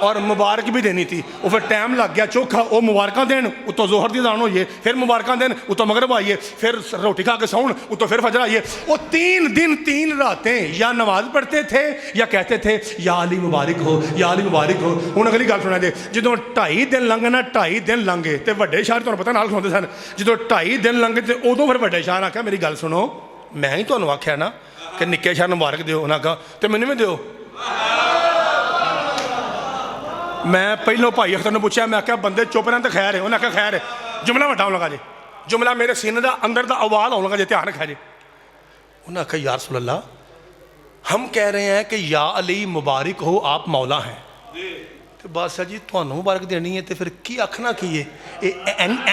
اور مبارک بھی دینی تھی. وہ پھر ٹائم لگ گیا چوکھا, وہ مبارکاں دین اتوں ظہر دی اذان ہوئی ہے, پھر مبارکاں دین اتوں مغرب آئیے, پھر روٹی کھا کے سون اتوں پھر فجر آئیے. وہ 3 دن 3 راتیں یا نماز پڑھتے تھے یا کہتے تھے یا علی مبارک ہو, یا علی مبارک ہو. ہوں اگلی گل سنا جی, جدوں 2.5 دن لنگے نا, 2.5 دن لنگے تے وڈے شاہ تمہیں پتہ نال سنتے سن, جدوں 2.5 دن لنگے تے ادوں پھر وڈے شاہ نے آخیا میری گل سنو, میں ہی تمہیں آخیا نا کہ نکے شاہ مبارک دیو, انہیں کہا تو مینوں بھی دیو. میں پہلو بھائی اختر نے پوچھا, میں کہا بندے چپ رہے تو خیر ہے, انہیں کہا خیر ہے. جملہ وڈا ہونے لگا جی, جملہ میرے سینے دا اندر دا آواز ہونے لگا جی, دھیان رکھا جی. انہیں کہا یا رسول اللہ, ہم کہہ رہے ہیں کہ یا علی مبارک ہو آپ مولا ہیں, تو بادشاہ جی تمہیں مبارک دینی ہے تو پھر کی آکھنا کی ہے,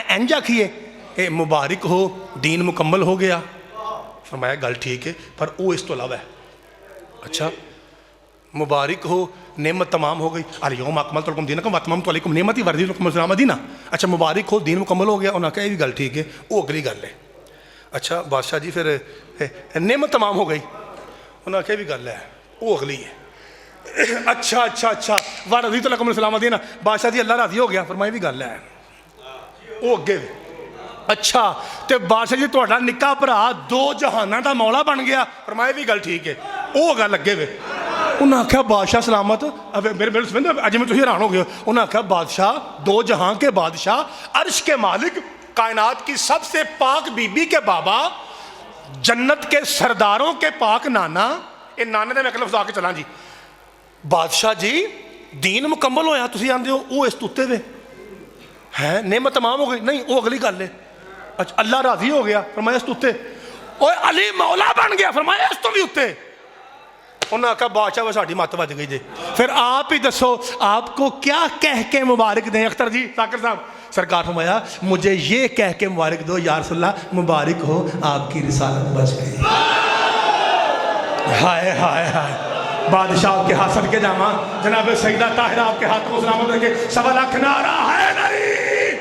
انج آکھیے اے مبارک ہو دین مکمل ہو گیا. فرمایا گل ٹھیک ہے پر وہ اس تو علاوہ ہے. اچھا مبارک ہو نعمت تمام ہو گئی, الیوم اکملت لکم دینکم واتممت علیکم نعمتی ورضیت لکم الاسلام دینا. اچھا مبارک ہو دین مکمل ہو گیا, انہوں نے کہا یہ بھی گل ٹھیک ہے, وہ اگلی گل ہے. اچھا بادشاہ جی پھر نعمت تمام ہو گئی, انہوں نے کہا یہ بھی گل ہے, وہ اگلی ہے. اچھا اچھا اچھا ورضیت لکم الاسلام دینا, بادشاہ جی اللہ راضی ہو گیا, فرمایا یہ بھی گل ہے, وہ اگے. اچھا تے بادشاہ جی تہاڈا نکا بھرا 2 جہاناں دا مولا بن گیا, فرمایا بھی گل ٹھیک ہے, وہ گل اگے وے. انہوں نے کہا بادشاہ سلامت, میرے سمجھ اج میں تسی حیران ہو گئے. انہوں نے کہا بادشاہ 2 جہاں کے بادشاہ, عرش کے مالک, کائنات کی سب سے پاک بی بی کے بابا, جنت کے سرداروں کے پاک نانا, یہ نانے دے میں لفظ آ کے چلاں جی. بادشاہ جی دین مکمل ہویا, تسی آندے ہو وہ اس توتے وے ہیں, نعمت تمام ہو گئی, نہیں وہ اگلی گل ہے. اچھا اللہ راضی ہو گیا, فرمایا اس توتے. اوے علی مولا بن گیا, فرمایا اس تو بھی اتے. انہوں نے کہا بادشاہ وہ ساڑھی مات بج گئی جی, پھر آپ ہی دسو آپ کو کیا کہہ کے مبارک دیں. اختر جی ثاقب صاحب, سرکار فرمایا مجھے یہ کہہ کے مبارک دو یا رسول اللہ مبارک ہو آپ کی رسالت بچ گئی. ہائے ہائے ہائے, بادشاہ آپ کے ہاتھ صدقے جاواں, جناب سیدہ طاہرہ آپ کے ہاتھ کو سلامت رکھے, 1.25 لاکھ نعرہ ہے نہیں,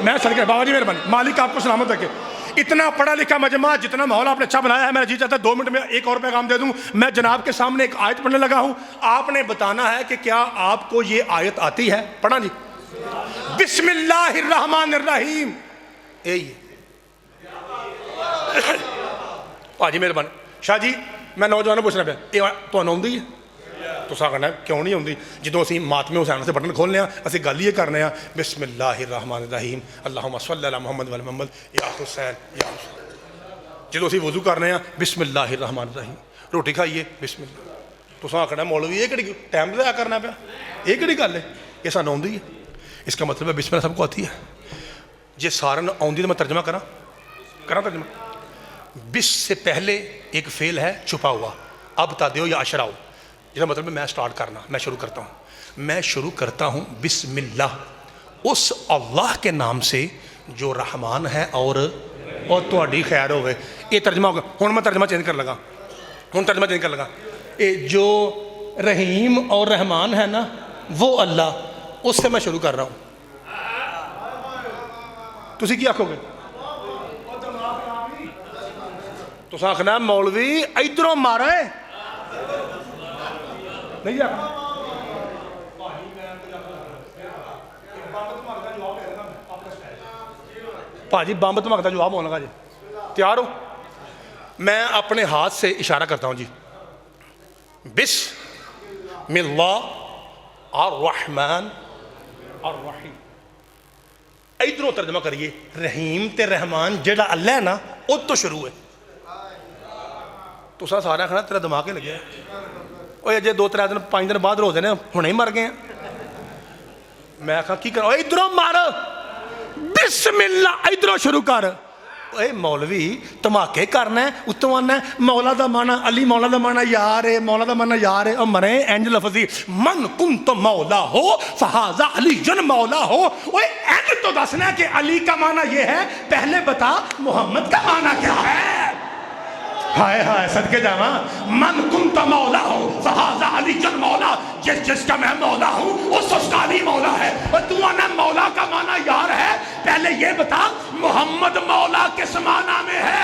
میں صدقے بابا جی مہربانی, مالک آپ کو سلامت رکھے. اتنا پڑھا لکھا مجمع, جتنا ماحول آپ نے اچھا بنایا ہے, میرا جی چاہتا ہے 2 منٹ میں ایک اور پیغام دے دوں. میں جناب کے سامنے ایک آیت پڑھنے لگا ہوں, آپ نے بتانا ہے کہ کیا آپ کو یہ آیت آتی ہے. پڑھا جی, بسم اللہ الرحمن الرحیم. یہی پاجی مہربانی. شاہ جی میں نوجوانوں پوچھنا پیا, یہ تو آتی ہے, تو کہنا کیوں نہیں آتی. جدوں اسی ماتم حسین سے بٹن کھولنے ہیں, اسی گل یہ کرنے ہیں بسم اللہ الرحمن الرحیم اللہم صلی علی محمد و محمد یا حسین یا حسین. جدوں اسی وضو کرنے ہیں بسم اللہ الرحمن الرحیم, روٹی کھائیے بسم اللہ. تو آخنا مولوی یہ کہڑی ٹائم ضائع کرنا پیا, یہ کہڑی گل ہے, یہ سانو آتی ہے. اس کا مطلب ہے بسم اللہ سب کو آتی ہے. جی سارا آتی تو میں ترجمہ کرا ترجمہ. بس سے پہلے ایک فعل ہے چھپا ہوا, اب تا دیو یا اشراؤ, جس کا مطلب میں سٹارٹ کرنا, میں شروع کرتا ہوں. میں شروع کرتا ہوں بسم اللہ, اس اللہ کے نام سے جو رحمان ہے اور تہاڈی خیر ہوئے. یہ ترجمہ ہوگا. ہوں میں ترجمہ چینج کر لگا, یہ جو رحیم اور رحمان ہے نا وہ اللہ, اس سے میں شروع کر رہا ہوں. تسی کی آکھو گے, تو آخنا مولوی ادھروں مارا ہے نہیں جا. پاجی بمب دھماکہ جواب ہونے لگا جی, تیار ہو. میں اپنے ہاتھ سے اشارہ کرتا ہوں جی, بسم اللہ الرحمن الرحیم. ادھروں ترجمہ کریے, رحیم تے رحمان جڑا اللہ ہے نا وہ تو شروع ہے. تو سارا کھانا تیرا دماغ ہی لگیا ہے. وہ اجے 2-3 دن 5 دن بعد روزے نے ہنے ہی مر گئے ہیں. میں کہا کی کرو, ادھروں مار بسم اللہ, ادھروں شروع کر. اے مولوی دھماکے کرنا ہے, اتوں آنا ہے مولا دا مانا علی, مولا دا مانا یار ہے, مولا دا مانا یار ہے. اور مرے انج لفظی من کنت مولا ہو فہذا علی جن مولا ہو. اوے انج تو دسنا کہ علی کا مانا یہ ہے, پہلے بتا محمد کا مانا کیا ہے. ہائے ہائے صدقے جاواں, من کنت مولا ہو فہذا علی جن مولا, جس کا میں مولا ہوں اس کا علی مولا ہے. اور تو آنا مولا کا معنی یار ہے, پہلے یہ بتا محمد مولا کس معنی میں ہے.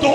2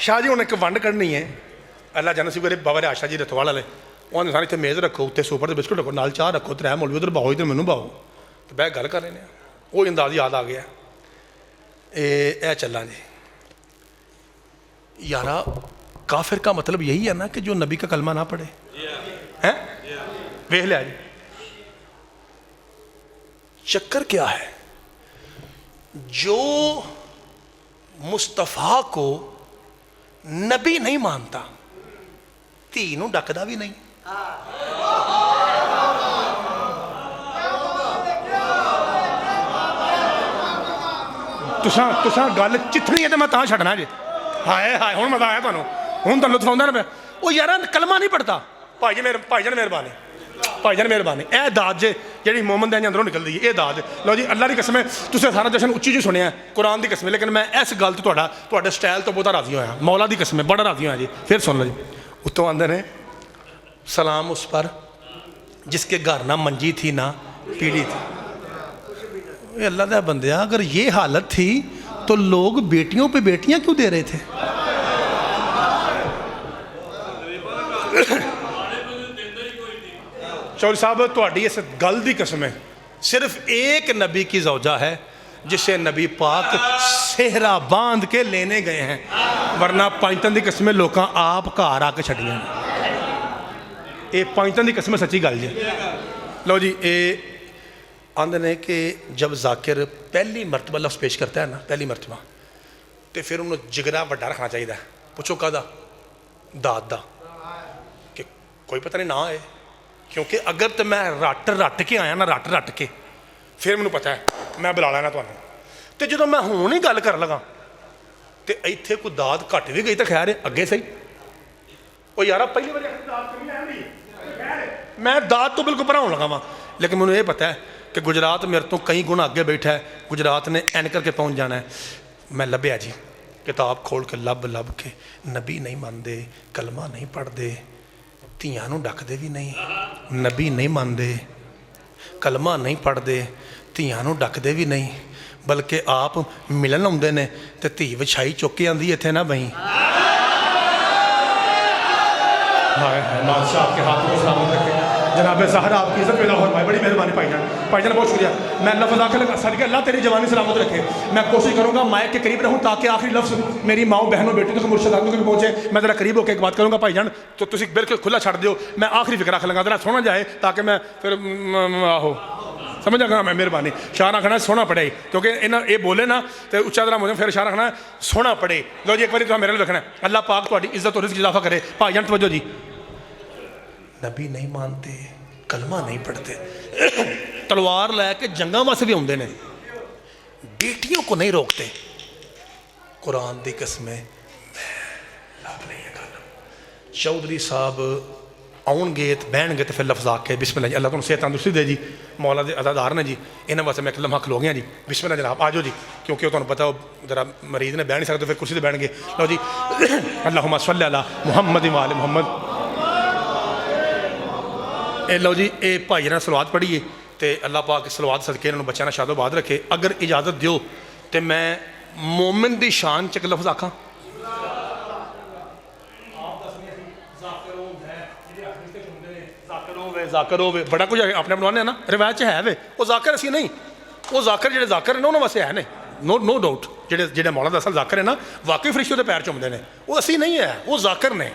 شاہ جی ہوں ایک ونڈ کھڑنی ہے اللہ جانا سی بابا رہا شاہ جی رتوال والے انہوں نے سارے اتنے میز رکھو اتنے سوپر کے بسکٹ رکھو نال چاہ رکھو ترے مولوی ادھر بہو ادھر مینوں بہو تو بہ گل کر رہے ہیں وہ انداز یاد آ گیا اے چلا جی یارا کافر کا مطلب یہی ہے نا کہ جو نبی کا کلمہ نہ پڑھے ہیں ویکھ لیا جی چکر کیا ہے جو مصطفیٰ کو نبی نہیں مانتا تھی نوں ڈکدا بھی نہیں تساں گل چتھنی ہے تو میں تاں چھڑنا جی ہائے ہائے ہوں مزہ آیا تمہیں ہوں تو لطف آؤں نا پہ وہ یار کلمہ نہیں پڑھتا بھائی جان مہربانی اے داد جے جی مومن دے اندروں نکل دی اے داد لو جی اللہ کی قسم ہے تسے سارا جشن اچھی جی سنیا قرآن کی قسم ہے لیکن میں اس گل تو تھوڑے سٹائل تو بہت راضی ہویا مولا کی قسم ہے بڑا راضی ہویا جی پھر سن لو جی اتوں آندے نے سلام اس پر جس کے گھر نہ منجی تھی نہ پیڑھی تھی اللہ دے بندیا اگر یہ حالت تھی تو لوگ بیٹیوں پہ بیٹیاں کیوں دے رہے تھے چودھری صاحب تہاڈی اس گل دی قسم ہے صرف ایک نبی کی زوجہ ہے جسے نبی پاک صحرا باندھ کے لینے گئے ہیں ورنہ پانچتن دی قسمیں لوکاں آپ گھر آ کے چھڑیاں اے پانچتن دی قسمیں سچی گل جی لو جی اے آندے نے کہ جب ذاکر پہلی مرتبہ لفظ پیش کرتا ہے نا پہلی مرتبہ تو پھر انہوں جگرا وڈا رکھنا چاہیے پوچھو کا داد دا کہ کوئی پتہ نہیں نہ ہے کیونکہ اگر تو میں رٹ کے آیا نا رٹ کے پھر مجھے پتا ہے میں بلا لینا تمہیں تو جب میں ہوں ہی گل کر لگا تو اتنے کوئی داد گھٹ بھی گئی تو خیر ہے اگے صحیح وہ یار پہلی بار میں داد تو بالکل پڑھاؤں لگا وہاں لیکن مجھے یہ پتا ہے کہ گجرات میرے تو کئی گنا اگے بیٹھا ہے گجرات نے این کر کے پہنچ جانا ہے میں لبیا جی کتاب کھول کے لب کے نبی نہیں مانتے کلمہ نہیں پڑھتے تیاں نوں ڈکدے بھی نہیں نبی نہیں مانتے کلمہ نہیں پڑھتے تیاں نوں ڈکدے بھی نہیں بلکہ آپ ملن آتے ہیں تو تھی وچھائی چک کے آتی اتنے نہ بہیں بادشاہ آپ کے ہاتھ میں سلامت رکھے جناب زہرا آپ کی عزت پیدا فرمائے بڑی مہربانی بھائی جان بہت شکریہ میں لفظ آخر لگا صدقہ اللہ تیری جوانی سلامت رکھے میں کوشش کروں گا مائک کے قریب رہوں تاکہ آخری لفظ میری ماؤں بہنوں بیٹوں تک مرشد آدمیوں کے پہنچے میں ذرا قریب ہو کے ایک بات کروں گا بھائی جان تو تسی بالکل کھلا چھڑ دیو میں آخری فکر رکھ لگا ذرا سونا جائے تاکہ میں پھر آہو سمجھا گا میں مہربانی شاہ رکھنا سونا پڑے کیونکہ انہیں یہ بولے نا تو اچھا طرح مجھے پھر شاہ رکھنا سونا پڑے لو جی ایک بار تو میرے لیے رکھنا ہے اللہ پاک تہاڈی عزت اور رزق اضافہ کرے بھائی جان توجہ جی نبی نہیں مانتے کلمہ نہیں پڑھتے تلوار لے کے جنگاں واسطے بھی آتے ہیں بیٹیوں کو نہیں روکتے قرآن دی قسمیں چودھری صاحب آؤن گے بہن گے تو پھر لفظ آ کے بسم اللہ جی اللہ تمہیں صحت تندرستی دے جی مولا دے عزادار نے جی انہوں واسطے میں ایک لمحہ کھلو گیا جی بسم اللہ جناب آ جاؤ جی کیونکہ وہ تمہیں پتا ہو ذرا مریض نے بہ نہیں سکتے پھر کرسی سے بیٹھ گے لو جی اللہم صلی علی محمد و آل محمد اے لو جی اے بھائی نے سلوات پڑھیے تو اللہ پاک سلوات صدقے انہوں بچوں نے شاد و باد رکھے اگر اجازت دیو تو میں مومن دی شان چک لفظ آکھاں ذاکر ہوئے بڑا کچھ اپنے بنوانے ہیں نا روایت ہے وے وہ ذاکر اسی نہیں وہ ذاکر جڑے ذاکر ہیں نا انہوں واسطے ہے نہیں نو ڈاؤٹ جڑے مولا دا اصل ذاکر ہے نا واقعی فرشتوں دے پیر چومدے نے وہ اسی نہیں ہے وہ ذاکر نے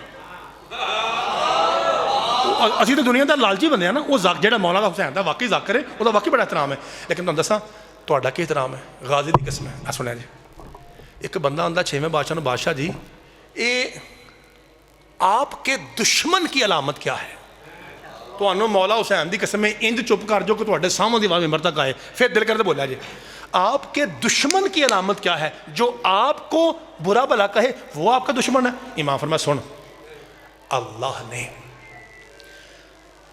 اسی تو دنیا دا لالچی بندے ہیں نا وہ جڑا مولا دا حسین دا واقعی ذاکر ہے وہ واقعی بڑا احترام ہے لیکن تم دساں تہاڈا کی احترام ہے غازی دی قسم ہے سنیا جی ایک بندہ آندا چھویں بادشاہ بادشاہ جی یہ آپ کے دشمن کی علامت کیا ہے تو انہوں مولا حسین دی قسم میں انج چپ کر جو کہ تہاڈے سامنے دی آواز ممبر تک آئے پھر دل کرتے بولا جی آپ کے دشمن کی علامت کیا ہے جو آپ کو برا بھلا کہے وہ آپ کا دشمن ہے امام فرمایا سن اللہ نے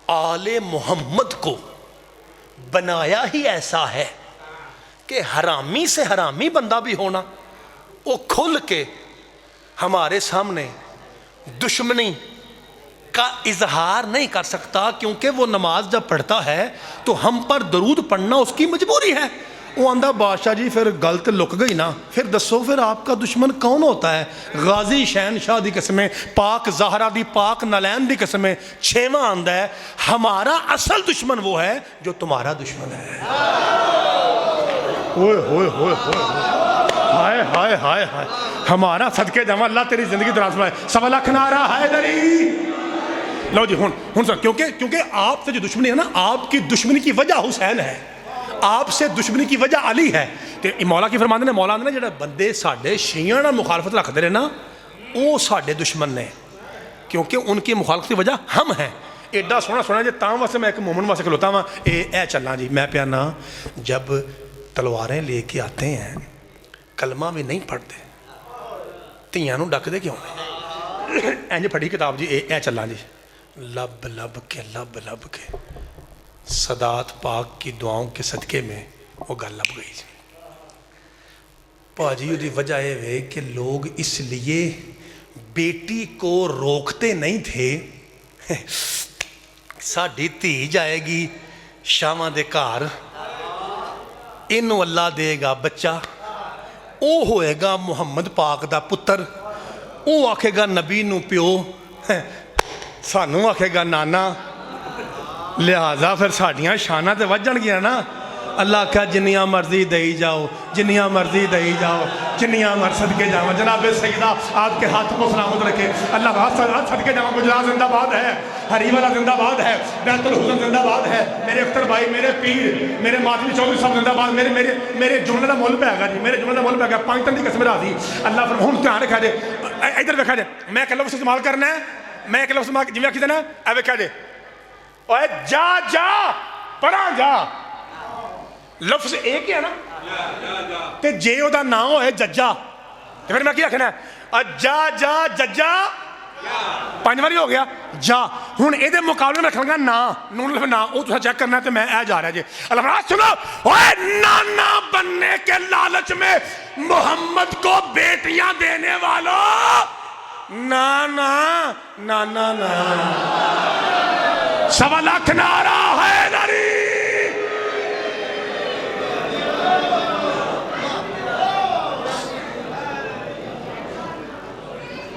آل محمد کو بنایا ہی ایسا ہے کہ حرامی سے حرامی بندہ بھی ہونا وہ کھل کے ہمارے سامنے دشمنی کا اظہار نہیں کر سکتا کیونکہ وہ نماز جب پڑھتا ہے تو ہم پر درود پڑھنا اس کی مجبوری ہے وہ آندہ بادشاہ جی پھر گل تو لک گئی نا، پھر دسو پھر آپ کا دشمن کون ہوتا ہے؟ غازی شہنشاہ دی قسمیں، پاک زہرا دی پاک نالین دی قسمیں، چھواں آندہ ہے ہمارا اصل دشمن وہ ہے جو تمہارا دشمن ہے۔ ہوئے ہوئے ہوئے ہوئے ہائے ہائے ہائے ہائے، ہمارا صدقے جاواں اللہ تیری زندگی دراز فرمائے۔ 1.25 لاکھ نعرہ حیدری۔ لو جی ہن سر، کیونکہ آپ سے جو دشمنی ہے نا، آپ کی دشمنی کی وجہ حسین ہے، آپ سے دشمنی کی وجہ علی ہے۔ تے مولا کی فرماندے نے، مولا نے جڑے بندے ساڈے شیعیاں نال مخالفت رکھدے نے نا، وہ ساڈے دشمن نے، کیونکہ ان کی مخالفت کی وجہ ہم ہیں۔ ایڈا سونا سونا جی تاں واسطے میں ایک مومن واسطے کھلوتا ہوں، اے چلنا جی میں پیا نا، جب تلواریں لے کے آتے ہیں کلمہ بھی نہیں پڑھتے، تیاں نوں ڈکدے کیوں ہیں؟ اینج پڑھی کتاب جی، اے چلنا جی، لب لب کے سادات پاک کی دعاؤں کے صدقے میں وہ گل لب گئی جی۔ پاجی دی وجہ ہے کہ لوگ اس لیے بیٹی کو روکتے نہیں تھے، ساڈی دھی جائے گی شاواں دے گھر، اینوں اللہ دے گا بچہ، او ہوئے گا محمد پاک دا پتر، او آکھے گا نبی نو پیو، سانوں آکھے گا نانا، لہذا پھر ساڈیاں شاناں تے وجھ جان گیاں نا۔ اللہ کہا جنیاں مرضی دئی جاؤ، جنیاں مرضی دئی جاؤ، جنیاں مرضی صدقے جاؤ۔ جناب سیدہ آپ کے ہاتھ کو سلامت رکھے اللہ، بہت صدقے جاؤ۔ گجرات زندہ باد ہے، ہری والا زندہ باد ہے، بیت الحسن زندہ باد ہے، میرے اختر بھائی، میرے پیر، میرے ماتمی چودھری صاحب زندہ باد۔ میرے جملے کا مول پہ ہے گا جی، میرے جملے کا مول پہ ہے گا، 5 طن کی قسم راضی اللہ فرما۔ ہوں دھیان رکھا جے، ادھر ویکھا جے، میں ایک لفظ استعمال کرنا ہے، میں ایک لفظ استعمال جی آکھی نا، اے ویکھا جے، اوے جا جا پڑھا جا، لفظ ایک ہی ہے نا، تے جے او دا نام ہوئے ججا، تے پھر میں کیا کہنا ہے، جا جا ججا 5 باری ہو گیا جا۔ ہوں یہ مقابلے میں رکھنا نا، نون لفظ نا، وہ تھا چیک کرنا ہے، تو میں اے جا رہا جی۔ اللہ فرماتا ہے سنو، اوے نانا بننے کے لالچ میں محمد کو بیٹیاں دینے والوں، نانا نانا نا 1.25 لاکھ نعرہ ہے